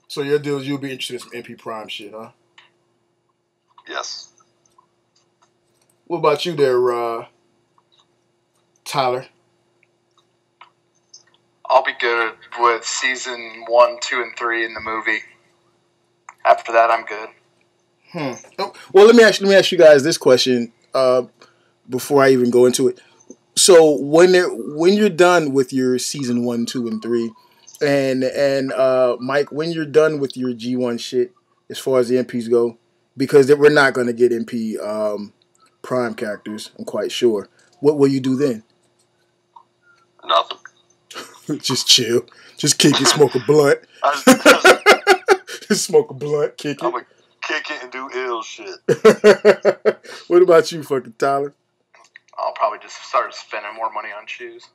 So your deal is you'll be interested in some MP Prime shit, huh? Yes. What about you there, Tyler. I'll be good with season 1, 2, and 3 in the movie. After that, I'm good. Oh, well, let me ask you guys this question before I even go into it. So when you're done with your season 1, 2, and 3, and Mike, when you're done with your G1 shit as far as the MPs go, because we're not going to get MP Prime characters, I'm quite sure. What will you do then? Nothing. Just chill. Just kick it, smoke a blunt. Just smoke a blunt, kick it. I'm going to kick it and do ill shit. What about you, fucking Tyler? I'll probably just start spending more money on shoes.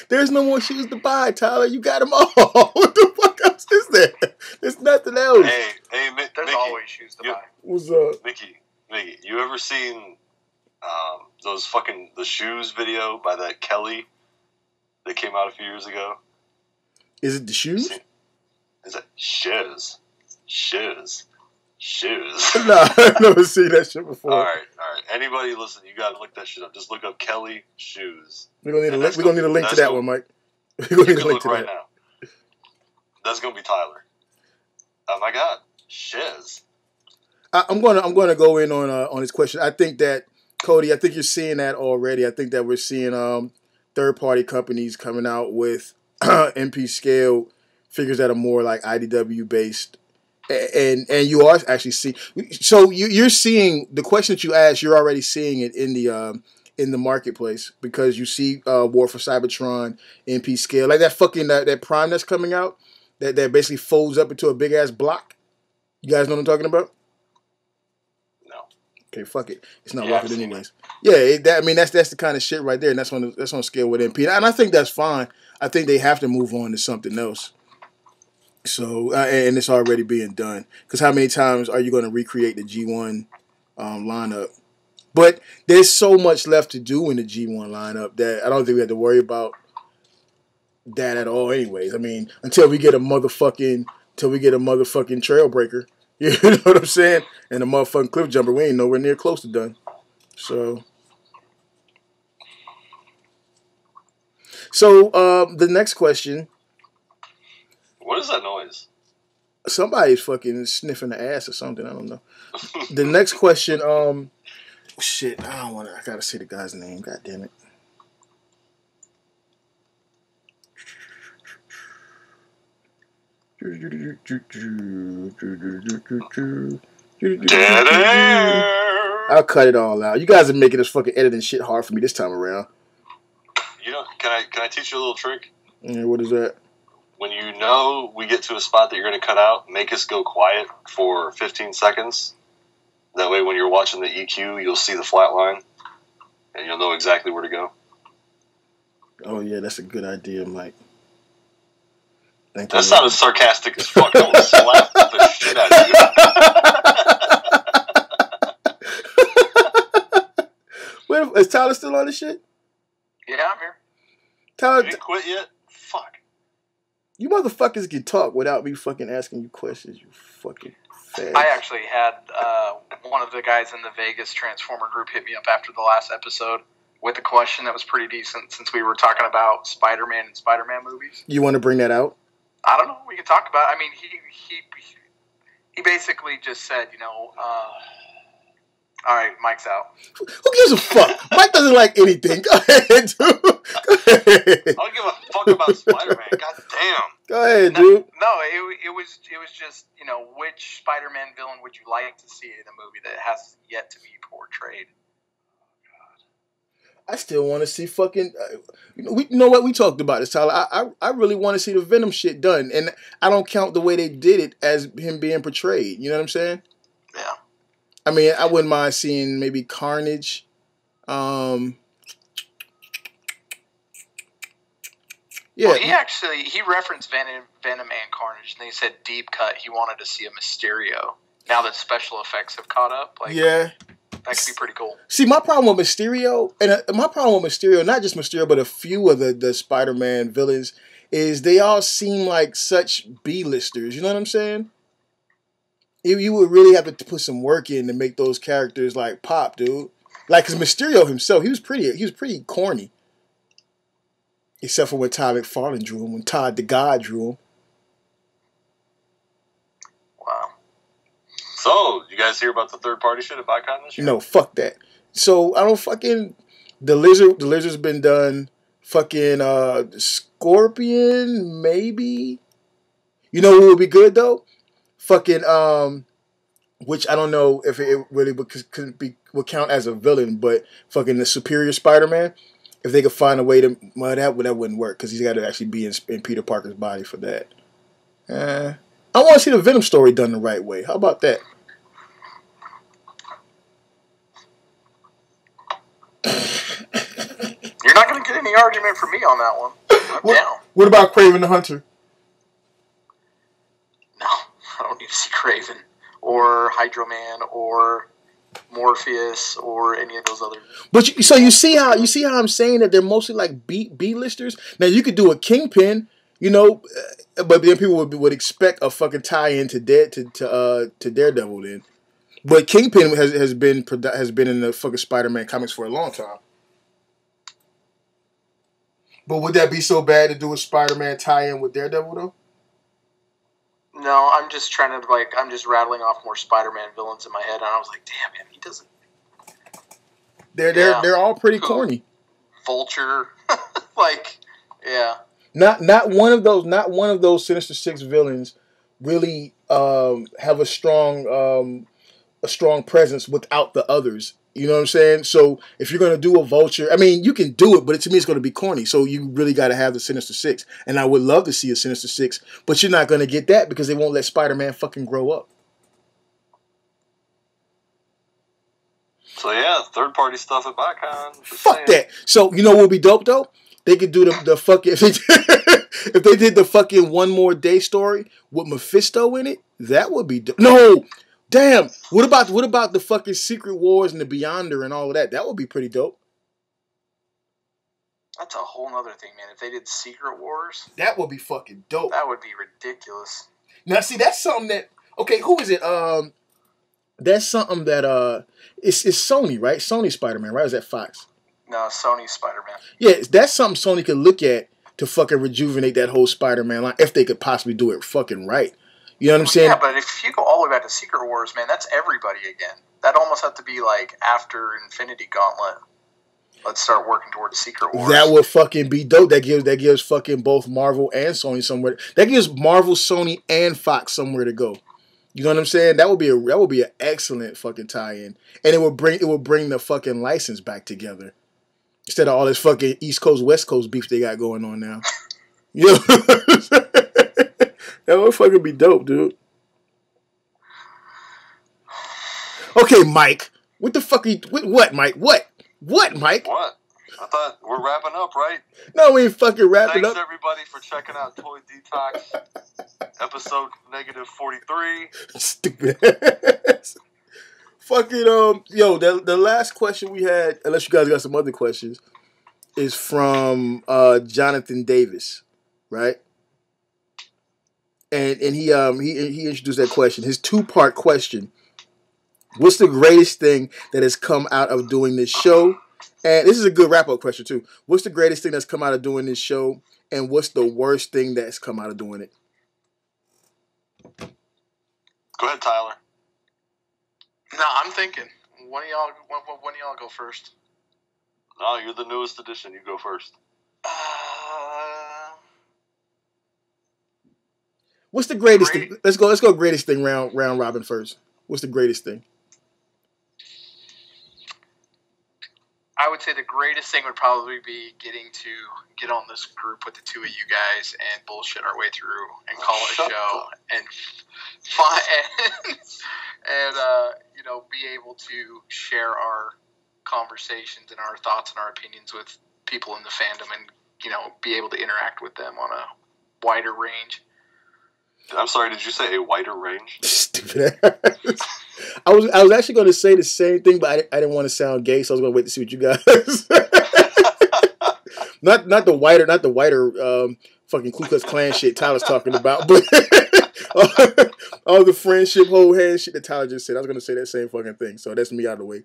There's no more shoes to buy, Tyler. You got them all. What the fuck else is there? There's nothing else. Hey, there's Mickey, always shoes to buy. What's up? Mickey, you ever seen the shoes video by that Kelly that came out a few years ago? Is it the shoes? Is it shoes? Shoes. No, I've never seen that shit before. All right. Anybody listen, you gotta look that shit up. Just look up Kelly shoes. We're gonna need a link to that one, Mike. We're gonna need a link to that now. That's gonna be Tyler. Oh my god, shiz. I'm gonna go in on his question. I think that Cody, I think you're seeing that already. I think that we're seeing third party companies coming out with MP scale figures that are more like IDW based. And you are actually seeing. So you're seeing the question that you asked. You're already seeing it in the marketplace because you see War for Cybertron MP scale like that fucking that Prime that's coming out that basically folds up into a big ass block. You guys know what I'm talking about? No. Okay, fuck it. It's not worth it anyways. Yeah, that's the kind of shit right there, and that's on scale with MP, and I think that's fine. I think they have to move on to something else. So, and it's already being done. Because how many times are you going to recreate the G1 lineup? But there's so much left to do in the G1 lineup that I don't think we have to worry about that at all anyways. I mean, until we get a motherfucking trailbreaker. You know what I'm saying? And a motherfucking cliff jumper, we ain't nowhere near close to done. So the next question. What is that noise? Somebody's fucking sniffing the ass or something. I don't know. The next question, shit, I gotta say the guy's name. God damn it. Dead air. I'll cut it all out. You guys are making this fucking editing shit hard for me this time around. You know, can I teach you a little trick? Yeah, what is that? When you know we get to a spot that you're going to cut out, make us go quiet for 15 seconds. That way when you're watching the EQ, you'll see the flat line, and you'll know exactly where to go. Oh, yeah, that's a good idea, Mike. That sounded sarcastic as fuck. I will slap the shit out of you. Is Tyler still on this shit? Yeah, I'm here. Tyler, You didn't quit yet? Fuck. You motherfuckers can talk without me fucking asking you questions, you fucking fag. I actually had one of the guys in the Vegas Transformer group hit me up after the last episode with a question that was pretty decent since we were talking about Spider-Man and Spider-Man movies. You want to bring that out? I don't know. We can talk about it. I mean, he basically just said, all right, Mike's out. Who gives a fuck? Mike doesn't like anything. Go ahead, dude. Go ahead. I don't give a fuck about Spider-Man. God damn. Go ahead, dude. No, it was just, which Spider-Man villain would you like to see in a movie that has yet to be portrayed? I still want to see fucking. You know what? We talked about this, Tyler. I really want to see the Venom shit done, and I don't count the way they did it as him being portrayed. You know what I'm saying? Yeah. I mean, I wouldn't mind seeing maybe Carnage. Yeah. Well, he referenced Venom and Carnage, and he said deep cut. He wanted to see a Mysterio. Now that special effects have caught up, yeah, that could be pretty cool. See, my problem with Mysterio, not just Mysterio, but a few of the Spider-Man villains, is they all seem like such B-listers. You know what I'm saying? You would really have to put some work in to make those characters like pop, dude. Like, cause Mysterio himself, he was pretty corny. Except for when Todd McFarlane drew him, when Todd the God drew him. Wow. So, you guys hear about the third-party shit at ByCon this year? No, fuck that. So, I don't fucking... The Lizard's been done. Fucking Scorpion, maybe? You know who would be good, though? Fucking, which I don't know if it really would count as a villain, but fucking the Superior Spider-Man, if they could find a way to... Well, that wouldn't work, because he's got to actually be in Peter Parker's body for that. I want to see the Venom story done the right way. How about that? You're not going to get any argument from me on that one. I'm down. What about Kraven the Hunter? No, I don't need to see Kraven or Hydro Man or Morpheus or any of those other. But you see how I'm saying that they're mostly like B-listers. Now you could do a Kingpin, you know, but then people would expect a fucking tie-in to Daredevil then. But Kingpin has been in the fucking Spider-Man comics for a long time. But would that be so bad to do a Spider-Man tie-in with Daredevil though? No, I'm just trying to I'm just rattling off more Spider-Man villains in my head, and I was like, damn man, he doesn't. They're all pretty corny. Vulture, yeah. Not one of those Sinister Six villains really have a strong presence without the others. You know what I'm saying? So if you're going to do a Vulture, I mean, you can do it, but to me it's going to be corny. So you really got to have the Sinister Six. And I would love to see a Sinister Six, but you're not going to get that because they won't let Spider-Man fucking grow up. So yeah, third-party stuff at ByCon. Fuck that. So you know what would be dope though? They could do the fucking... if they did the fucking One More Day story with Mephisto in it, that would be dope. No! Damn! What about the fucking Secret Wars and the Beyonder and all of that? That would be pretty dope. That's a whole nother thing, man. If they did Secret Wars... That would be fucking dope. That would be ridiculous. Now, see, that's something that... Okay, who is it? That's something that... It's Sony, right? Sony Spider-Man, right? Or is that Fox? No, Sony Spider-Man. Yeah, that's something Sony could look at to fucking rejuvenate that whole Spider-Man line if they could possibly do it fucking right. You know what I'm saying? Yeah, but if you go all the way back to Secret Wars, man, that's everybody again. That almost have to be like after Infinity Gauntlet. Let's start working towards Secret Wars. That would fucking be dope. That gives fucking both Marvel and Sony somewhere. That gives Marvel, Sony, and Fox somewhere to go. You know what I'm saying? That would be an excellent fucking tie-in, and it would bring the fucking license back together instead of all this fucking East Coast West Coast beef they got going on now. You know what I'm saying? That would fucking be dope, dude. Okay, Mike. What the fuck are you... What, Mike? What, Mike? What? I thought we're wrapping up, right? No, we ain't fucking wrapping up. Thanks, everybody, for checking out Toy Detox, episode -43. Stupid ass. Fucking, yo, the last question we had, unless you guys got some other questions, is from Jonathan Davis, right? And he introduced that question. His 2-part question. What's the greatest thing that has come out of doing this show? And this is a good wrap-up question, too. What's the greatest thing that's come out of doing this show? And what's the worst thing that's come out of doing it? Go ahead, Tyler. No, I'm thinking. One of y'all go first. No, you're the newest edition. You go first. What's the greatest thing? Let's go greatest thing round robin first. What's the greatest thing? I would say the greatest thing would probably be getting to get on this group with the two of you guys and bullshit our way through and call it a show and be able to share our conversations and our thoughts and our opinions with people in the fandom and, be able to interact with them on a wider range. I'm sorry, did you say a wider range? Stupid ass. I was actually going to say the same thing, but I didn't want to sound gay, so I was going to wait to see what you guys. not the wider fucking Ku Klux Klan shit Tyler's talking about, but all the friendship, whole hand shit that Tyler just said. I was going to say that same fucking thing, so that's me out of the way.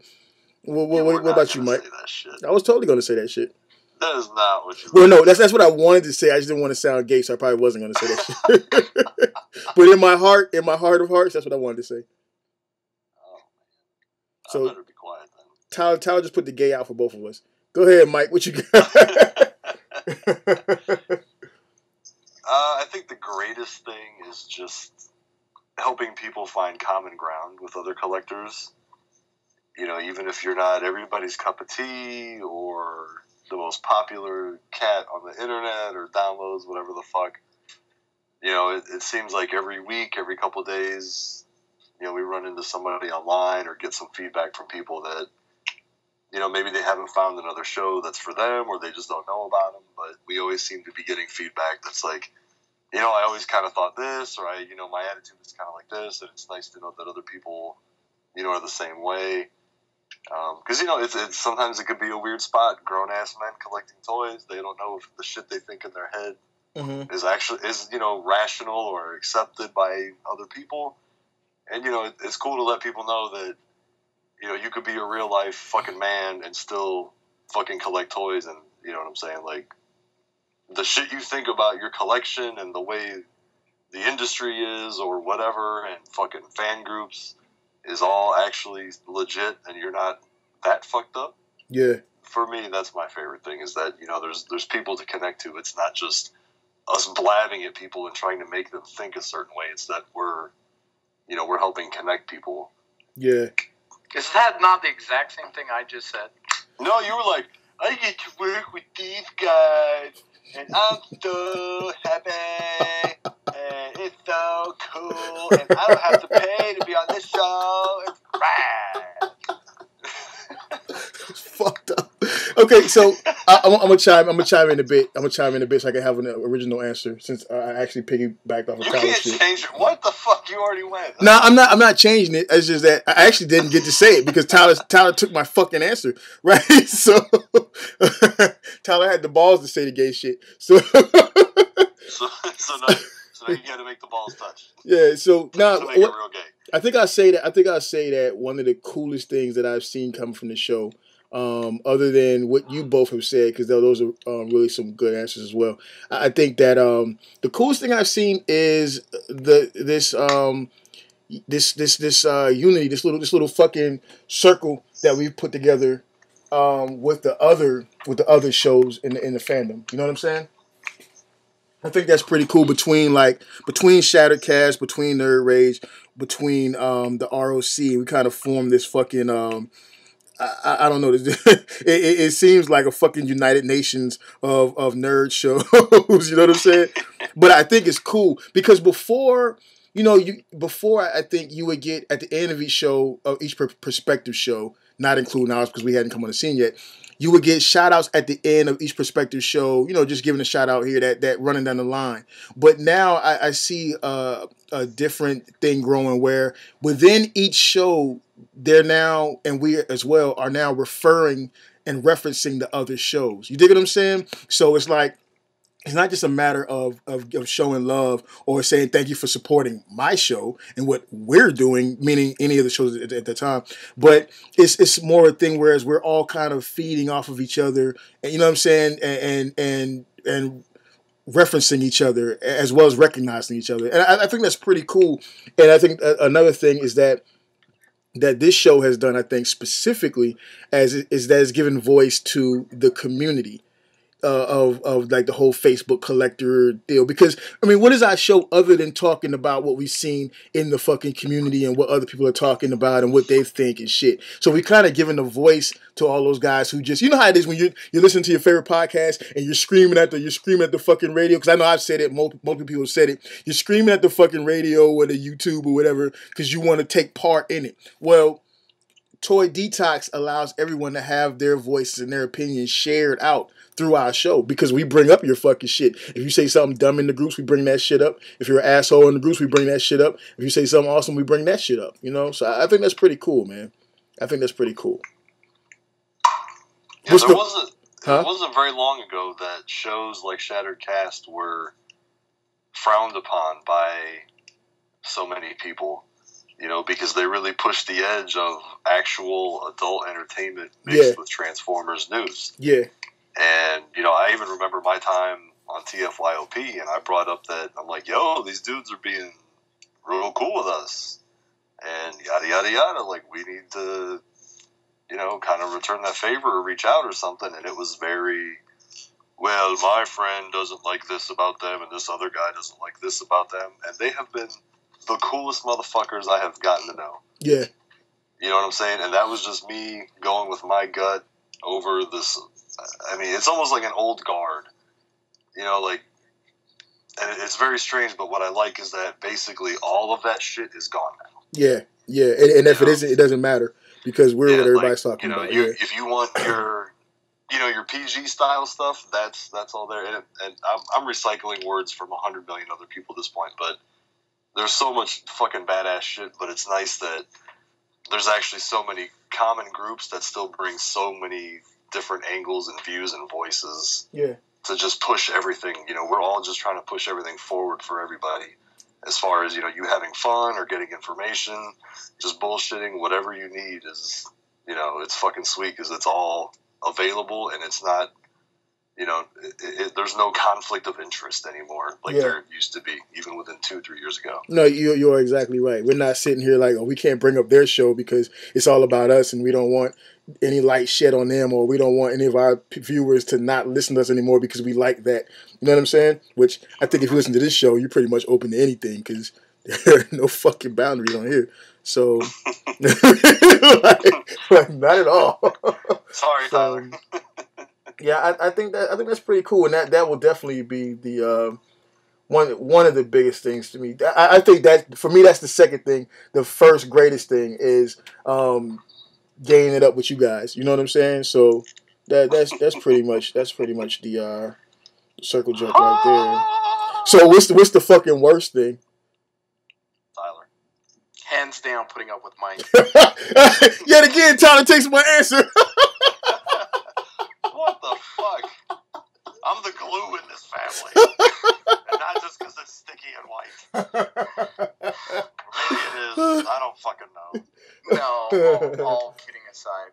What about you, Mike? Say that shit. I was totally going to say that shit. That is not what you. Well, no, that's what I wanted to say. I just didn't want to sound gay, so I probably wasn't going to say that shit. But in my heart of hearts, that's what I wanted to say. Oh, so I better be quiet then. Tyler just put the gay out for both of us. Go ahead, Mike. What you got? I think the greatest thing is just helping people find common ground with other collectors. You know, even if you're not everybody's cup of tea or the most popular cat on the internet or downloads, whatever the fuck. You know, it seems like every week, every couple of days, you know, we run into somebody online or get some feedback from people that, you know, maybe they haven't found another show that's for them or they just don't know about them. But we always seem to be getting feedback that's like, you know, I always kind of thought this, or my attitude is kind of like this, and it's nice to know that other people, you know, are the same way. Because, you know, it's sometimes it could be a weird spot. Grown-ass men collecting toys, they don't know if the shit they think in their head is you know, rational or accepted by other people. And, you know, it's cool to let people know that, you know, you could be a real-life fucking man and still fucking collect toys, and, you know what I'm saying? Like, the shit you think about your collection and the way the industry is or whatever and fucking fan groups is all actually legit and you're not that fucked up. Yeah. For me, that's my favorite thing is that, you know, there's people to connect to. It's not just us blabbing at people and trying to make them think a certain way. It's that we're helping connect people. Yeah. Is that not the exact same thing I just said? No, you were like, I get to work with these guys and I'm so happy and it's so cool and I don't have to pay to be on this show. It's rad. It's fucked up. Okay, so I'm gonna chime in a bit. So I can have an original answer since I actually piggybacked off of Tyler's shit. You can't change it. What the fuck? You already went. No, I'm not changing it. It's just that I actually didn't get to say it because Tyler took my fucking answer, right? So Tyler had the balls to say the gay shit. So now you got to make the balls touch. Yeah. So now make it real gay. I think I say that one of the coolest things that I've seen come from the show, other than what you both have said, because those are really some good answers as well. I think that the coolest thing I've seen is this unity, this little fucking circle that we've put together with the other shows in the fandom. You know what I'm saying? I think that's pretty cool between Shattercast, between Nerd Rage, between the ROC. We kind of formed this fucking I don't know. It seems like a fucking United Nations of nerd shows. You know what I'm saying? But I think it's cool because before I think you would get at the end of each show, of each perspective show, not including ours because we hadn't come on the scene yet. You would get shout outs at the end of each perspective show, just giving a shout out here, that running down the line. But now I see a different thing growing where within each show, they're now, and we as well, are now referring and referencing the other shows. You dig what I'm saying? So it's like, it's not just a matter of showing love or saying thank you for supporting my show and what we're doing, meaning any of the shows at the time. But it's more a thing whereas we're all kind of feeding off of each other, and you know what I'm saying, and referencing each other as well as recognizing each other. And I think that's pretty cool. And I think another thing is that this show has done, I think specifically, is that it's given voice to the community. Of like the whole Facebook collector deal, because I mean, what is our show other than talking about what we've seen in the fucking community and what other people are talking about and what they think and shit? So we kind of given a voice to all those guys who just, you know how it is when you're listening to your favorite podcast and you're screaming at the fucking radio, because I know I've said it, multiple people have said it. You're screaming at the fucking radio or the YouTube or whatever because you want to take part in it. Well, Toy Detox allows everyone to have their voices and their opinions shared out through our show, because we bring up your fucking shit. If you say something dumb in the groups, we bring that shit up. If you're an asshole in the groups, we bring that shit up. If you say something awesome, we bring that shit up. So I think that's pretty cool, man. I think that's pretty cool. Yeah, it wasn't very long ago that shows like Shattered Cast were frowned upon by so many people. You know, because they really pushed the edge of actual adult entertainment mixed with Transformers news. Yeah. And, you know, I even remember my time on TFYOP, and I brought up that, I'm like, yo, these dudes are being real cool with us. And yada, yada, yada. Like, we need to, you know, kind of return that favor or reach out or something. And it was very, well, my friend doesn't like this about them, and this other guy doesn't like this about them. And they have been the coolest motherfuckers I have gotten to know. Yeah. You know what I'm saying? And that was just me going with my gut over this. I mean, it's almost like an old guard. You know, like, and it's very strange, but what I like is that basically all of that shit is gone now. Yeah, yeah. And if it isn't, it doesn't matter because we're what everybody's talking about. If you want your, you know, your PG style stuff, that's all there. And I'm recycling words from 100 million other people at this point, but there's so much fucking badass shit, but it's nice that there's actually so many common groups that still bring so many different angles and views and voices. Yeah. To just push everything. You know, we're all just trying to push everything forward for everybody. As far as, you know, you having fun or getting information, just bullshitting, whatever you need is, you know, it's fucking sweet because it's all available and it's not, you know, there's no conflict of interest anymore like there used to be, even within 2-3 years ago. No, you're exactly right. We're not sitting here like, oh, we can't bring up their show because it's all about us and we don't want any light shed on them, or we don't want any of our viewers to not listen to us anymore because we like that. You know what I'm saying? Which I think if you listen to this show, you're pretty much open to anything because there are no fucking boundaries on here. So, like, not at all. Sorry, Tyler. Yeah, I think that's pretty cool, and that will definitely be the one of the biggest things to me. I think that for me, that's the second thing. The first greatest thing is gaining it up with you guys. You know what I'm saying? So that's pretty much the circle jerk right there. So what's the fucking worst thing? Tyler. Hands down, putting up with Mike. Yet again, Tyler takes my answer. What the fuck? I'm the glue in this family. And not just because it's sticky and white. Maybe it is. I don't fucking know. No, all kidding aside.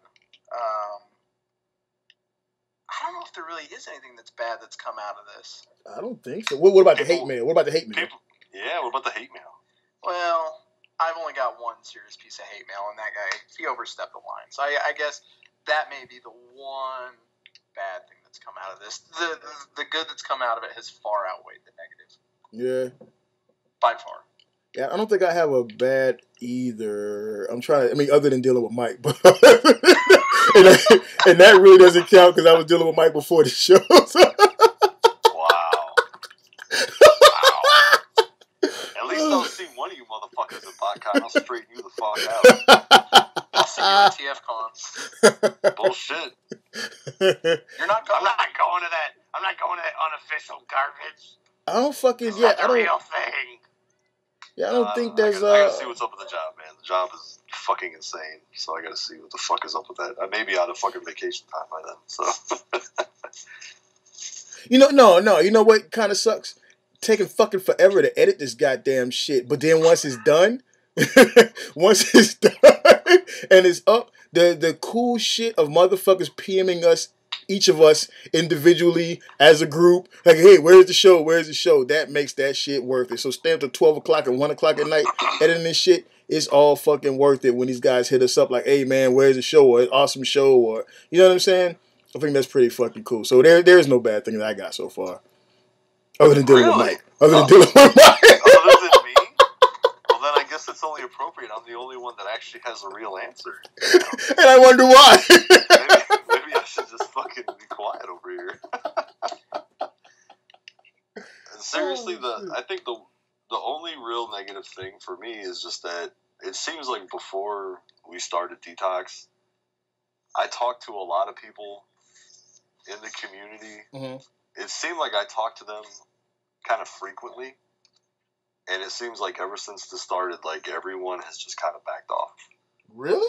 I don't know if there really is anything that's bad that's come out of this. I don't think so. What about the hate mail? What about the hate mail? Yeah, what about the hate mail? Well, I've only got one serious piece of hate mail, and that guy, he overstepped the line. So I guess that may be the one bad thing that's come out of this. The good that's come out of it has far outweighed the negative. Yeah. By far. Yeah, I don't think I have a bad either. I'm trying to, I mean, other than dealing with Mike. But and that really doesn't count because I was dealing with Mike before the show. Wow. At least I'll see one of you motherfuckers at BotCon. I'll straighten you the fuck out. I'll see you at TFCon. Bullshit. You're not going. I'm not going to that. I'm not going to that unofficial garbage. I don't fucking It's not the real thing. Yeah, I don't think there's. I gotta see what's up with the job, man. The job is fucking insane. So I gotta see what the fuck is up with that. I may be out of fucking vacation time by then. So. No. You know what kind of sucks? Taking fucking forever to edit this goddamn shit. But then once it's done, and it's up, the cool shit of motherfuckers PMing us, each of us individually as a group, like, hey, where's the show? Where's the show? That makes that shit worth it. So stay up to 12 o'clock and 1 o'clock at night editing this shit. It's all fucking worth it when these guys hit us up like, hey, man, where's the show? Or awesome show? Or, you know what I'm saying? I think that's pretty fucking cool. So there's no bad thing that I got so far. Other than dealing with Mike. Other than dealing with Mike. Other than me? Well, then I guess it's only appropriate. I'm the only one that actually has a real answer. You know? And I wonder why. Maybe I should just fucking be quiet over here. And seriously, I think the only real negative thing for me is just that it seems like before we started Detox, I talked to a lot of people in the community. Mm-hmm. It seemed like I talked to them kind of frequently. And it seems like ever since this started, like, everyone has just kind of backed off. Really?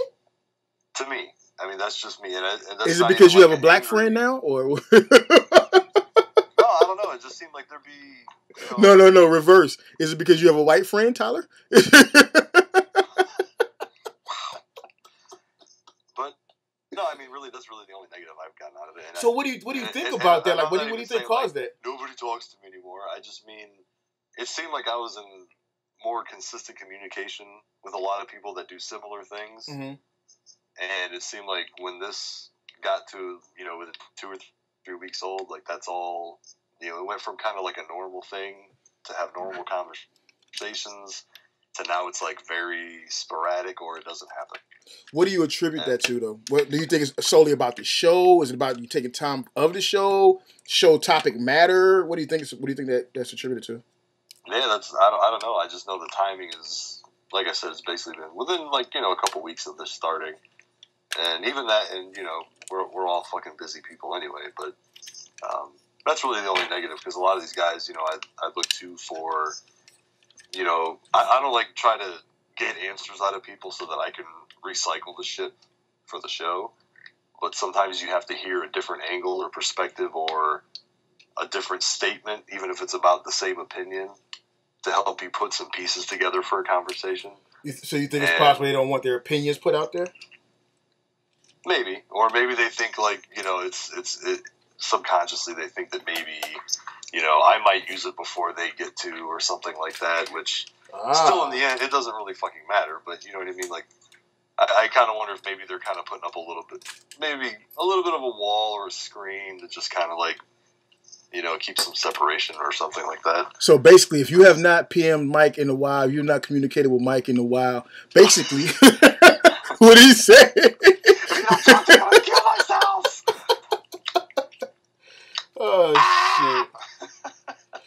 To me. I mean, that's just me. And that's is it because you have a black friend now? Or No, I don't know. It just seemed like there'd be... No, reverse. Is it because you have a white friend, Tyler? So what do you think about that? Like, what do you think caused that? Nobody talks to me anymore. I just mean, it seemed like I was in more consistent communication with a lot of people that do similar things, and it seemed like when this got to with 2 or 3 weeks old, like that's all it went from kind of like a normal thing to have normal conversations to now it's like very sporadic or it doesn't happen. What do you attribute that to, though? What do you think it's solely about the show? Is it about you taking time of the show? Show topic matter? What do you think? What do you think that's attributed to? Yeah, I don't know. I just know the timing is, like I said, it's basically been within like a couple weeks of this starting, and even that, and we're all fucking busy people anyway. But that's really the only negative because a lot of these guys, I look to for, I don't like try to get answers out of people so that I can recycle the shit for the show, but sometimes you have to hear a different angle or perspective or a different statement, even if it's about the same opinion, to help you put some pieces together for a conversation. So you think it's possible they don't want their opinions put out there? Maybe, or maybe they think like it's subconsciously they think that maybe I might use it before they get to or something like that, which still in the end it doesn't really fucking matter. But you know what I mean, like. I kind of wonder if maybe they're kind of putting up a little bit of a wall or a screen to just kind of like, keep some separation or something like that. So basically, if you have not PM'd Mike in a while, you're not communicated with Mike in a while, basically, what did he say? If you don't talk to me, I'm going to kill myself. Oh, shit.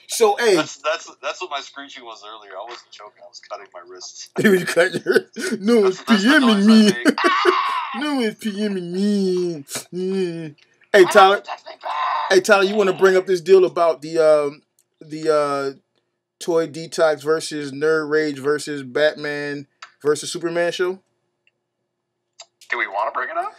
So, hey. That's what my screeching was earlier. I wasn't choking. I was cutting my wrists. You cut your wrists? No one's PMing me. No one's PMing me. Hey, Tyler. Hey, Tyler, you want to bring up this deal about the Toy Detox versus Nerd Rage versus Batman versus Superman show? Do we want to bring it up?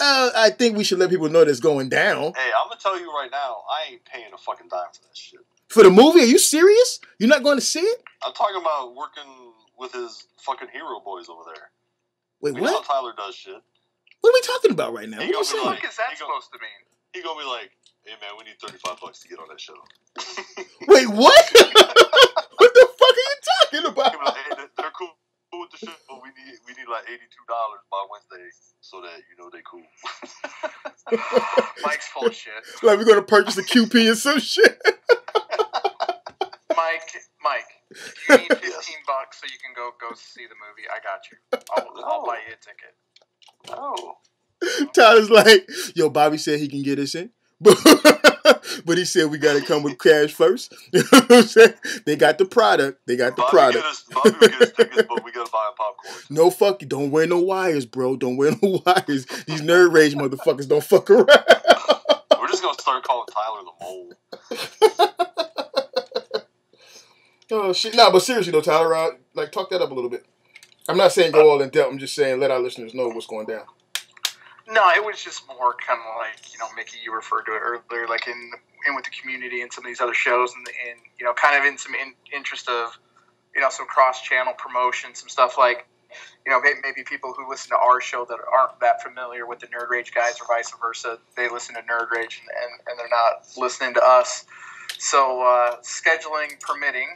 I think we should let people know that's going down. Hey, I'm going to tell you right now, I ain't paying a fucking dime for that shit. For the movie? Are you serious? You're not going to see it? I'm talking about working with his fucking hero boys over there. Wait, what? What? Know how Tyler does shit. What are we talking about right now? What the fuck is that supposed to mean? He gonna be like, hey man, we need $35 to get on that show. Wait, what? What the fuck are you talking about? He be like, hey, they're cool with the show, but we need like $82 by Wednesday so that they cool. Mike's full of shit. Like we're gonna purchase a QP and some shit. Mike, you need $15 so you can go see the movie. I got you. I'll buy you a ticket. No. Tyler's like, yo, Bobby said he can get us in. But he said we got to come with cash first. You know what I'm saying? They got the product. Bobby will get us tickets, but we got to buy a popcorn. No, fuck you. Don't wear no wires, bro. Don't wear no wires. These Nerd Rage motherfuckers don't fuck around. We're just going to start calling Tyler the mole. Oh, shit. Nah, but seriously, though, Tyler, talk that up a little bit. I'm not saying go all in depth. I'm just saying let our listeners know what's going down. No, it was just more kind of like, Mickey, you referred to it earlier, like in with the community and some of these other shows and kind of in some interest of, some cross-channel promotion, some stuff like, maybe people who listen to our show that aren't that familiar with the Nerd Rage guys or vice versa, they listen to Nerd Rage and they're not listening to us. So scheduling permitting,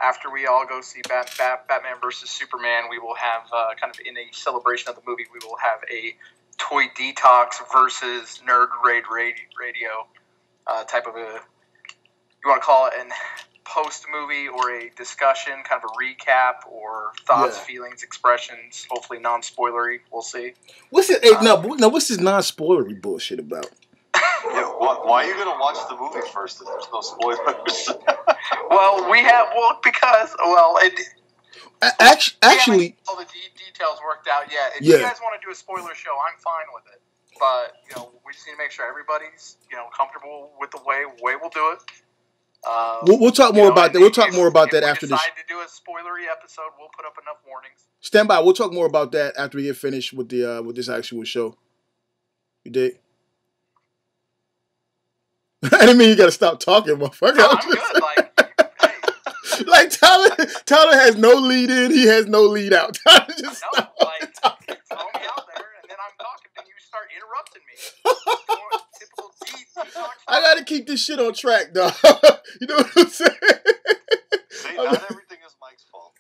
after we all go see Batman versus Superman, we will have, kind of in a celebration of the movie, we will have a Toy Detox versus Nerd Raid Radio type of a, you want to call it an post-movie or a discussion, kind of a recap or thoughts, feelings, expressions, hopefully non-spoilery. We'll see. What's it? What's this non-spoilery bullshit about? Yeah, why are you gonna watch the movie first if there's no spoilers? Actually, all the details worked out. Yeah, if you guys want to do a spoiler show, I'm fine with it. But we just need to make sure everybody's comfortable with the way we'll do it. We'll talk more about that. We'll talk more about that after this. If we decide to do a spoilery episode, we'll put up enough warnings. Stand by. We'll talk more about that after we get finished with the with this actual show. You dig? I didn't mean you got to stop talking, motherfucker. No, I'm good. Hey. Like Tyler has no lead in. He has no lead out. Tyler just throw me out there, and then I'm talking, and you start interrupting me. I gotta keep this shit on track, dog. You know what I'm saying? See, not everything is Mike's fault.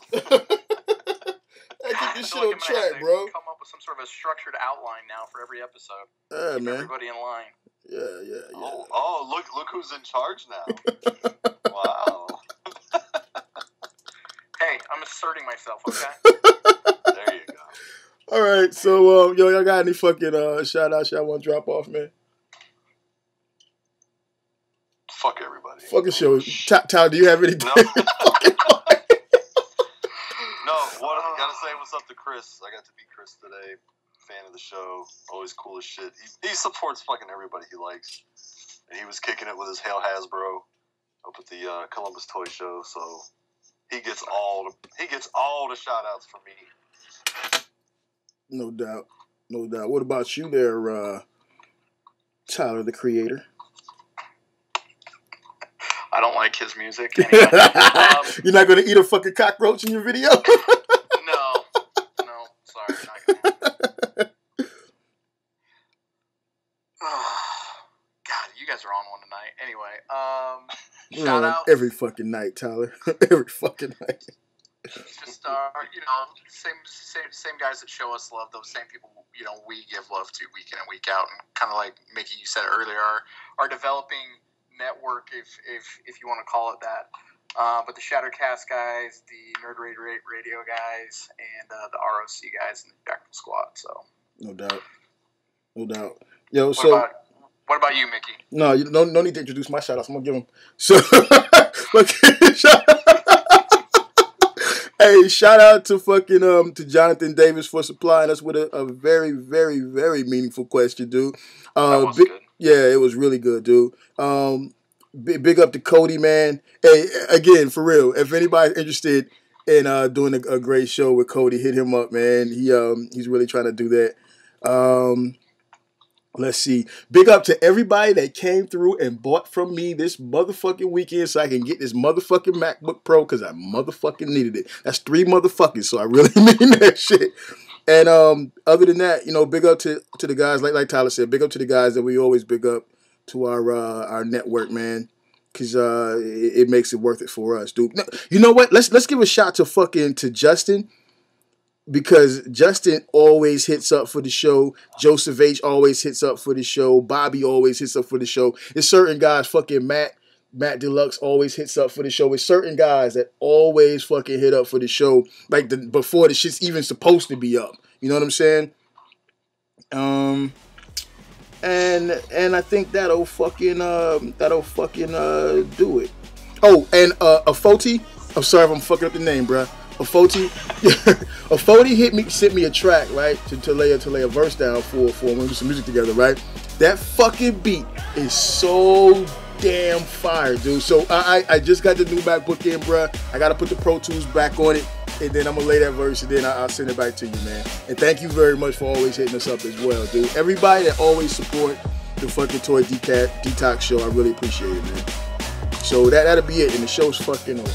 I keep this shit like on track, bro. Come up with some sort of a structured outline now for every episode. Yeah, Keep man. everybody in line. Yeah. Oh, look who's in charge now. Wow. Hey, I'm asserting myself, okay? There you go. All right, so yo, y'all got any fucking shout outs y'all want to drop off, man? Fuck everybody. Fucking show. Tyler, do you have anything? No. No, I gotta say what's up to Chris. I got to meet Chris today. Fan of the show. Always cool as shit. He supports fucking everybody he likes. And he was kicking it with his Hail Hasbro up at the Columbus Toy Show, so he gets all the shout outs from me. No doubt. What about you there, Tyler, the creator? I don't like his music. Anyway. You're not going to eat a fucking cockroach in your video? No, sorry, not gonna. God, you guys are on one tonight. Anyway, shout out every fucking night, Tyler. Every fucking night. Just same guys that show us love. Those same people, we give love to week in and week out, and kind of like Mickey, you said earlier, are developing network, if you want to call it that. But the Shattercast guys, the Nerd Radio guys, and the ROC guys, and the Jackal Squad. So no doubt. Yo, what about you, Mickey? No, no need to introduce my shout outs. I'm gonna give them. So, hey, shout out to fucking to Jonathan Davis for supplying us with a very, very, very meaningful question, dude. That was good. Yeah, it was really good, dude. Big up to Cody, man. Hey, again, for real, if anybody's interested in doing a great show with Cody, hit him up, man. He's really trying to do that. Let's see. Big up to everybody that came through and bought from me this motherfucking weekend so I can get this motherfucking MacBook Pro because I motherfucking needed it. That's 3 motherfuckers, so I really mean that shit. And other than that, big up to the guys, like Tyler said, big up to the guys that we always big up to our network, man, because it makes it worth it for us, dude. No, you know what? Let's give a shout to Justin, because Justin always hits up for the show. Joseph H always hits up for the show. Bobby always hits up for the show. There's certain guys, fucking Matt Deluxe always hits up for the show. With certain guys that always fucking hit up for the show, like before the shit's even supposed to be up. You know what I'm saying? And I think that'll fucking do it. Oh, and Afoti, I'm sorry if I'm fucking up the name, bruh. Afoti sent me a track, right, to lay a verse down for when we do some music together, right? That fucking beat is so damn fire, dude. So I just got the new MacBook in, bruh. I gotta put the Pro Tools back on it, and then I'm gonna lay that verse, and then I'll send it back to you, man. And thank you very much for always hitting us up as well, dude. Everybody that always support the fucking Toy Detox show, I really appreciate it, man. So that'll be it, and the show's fucking over.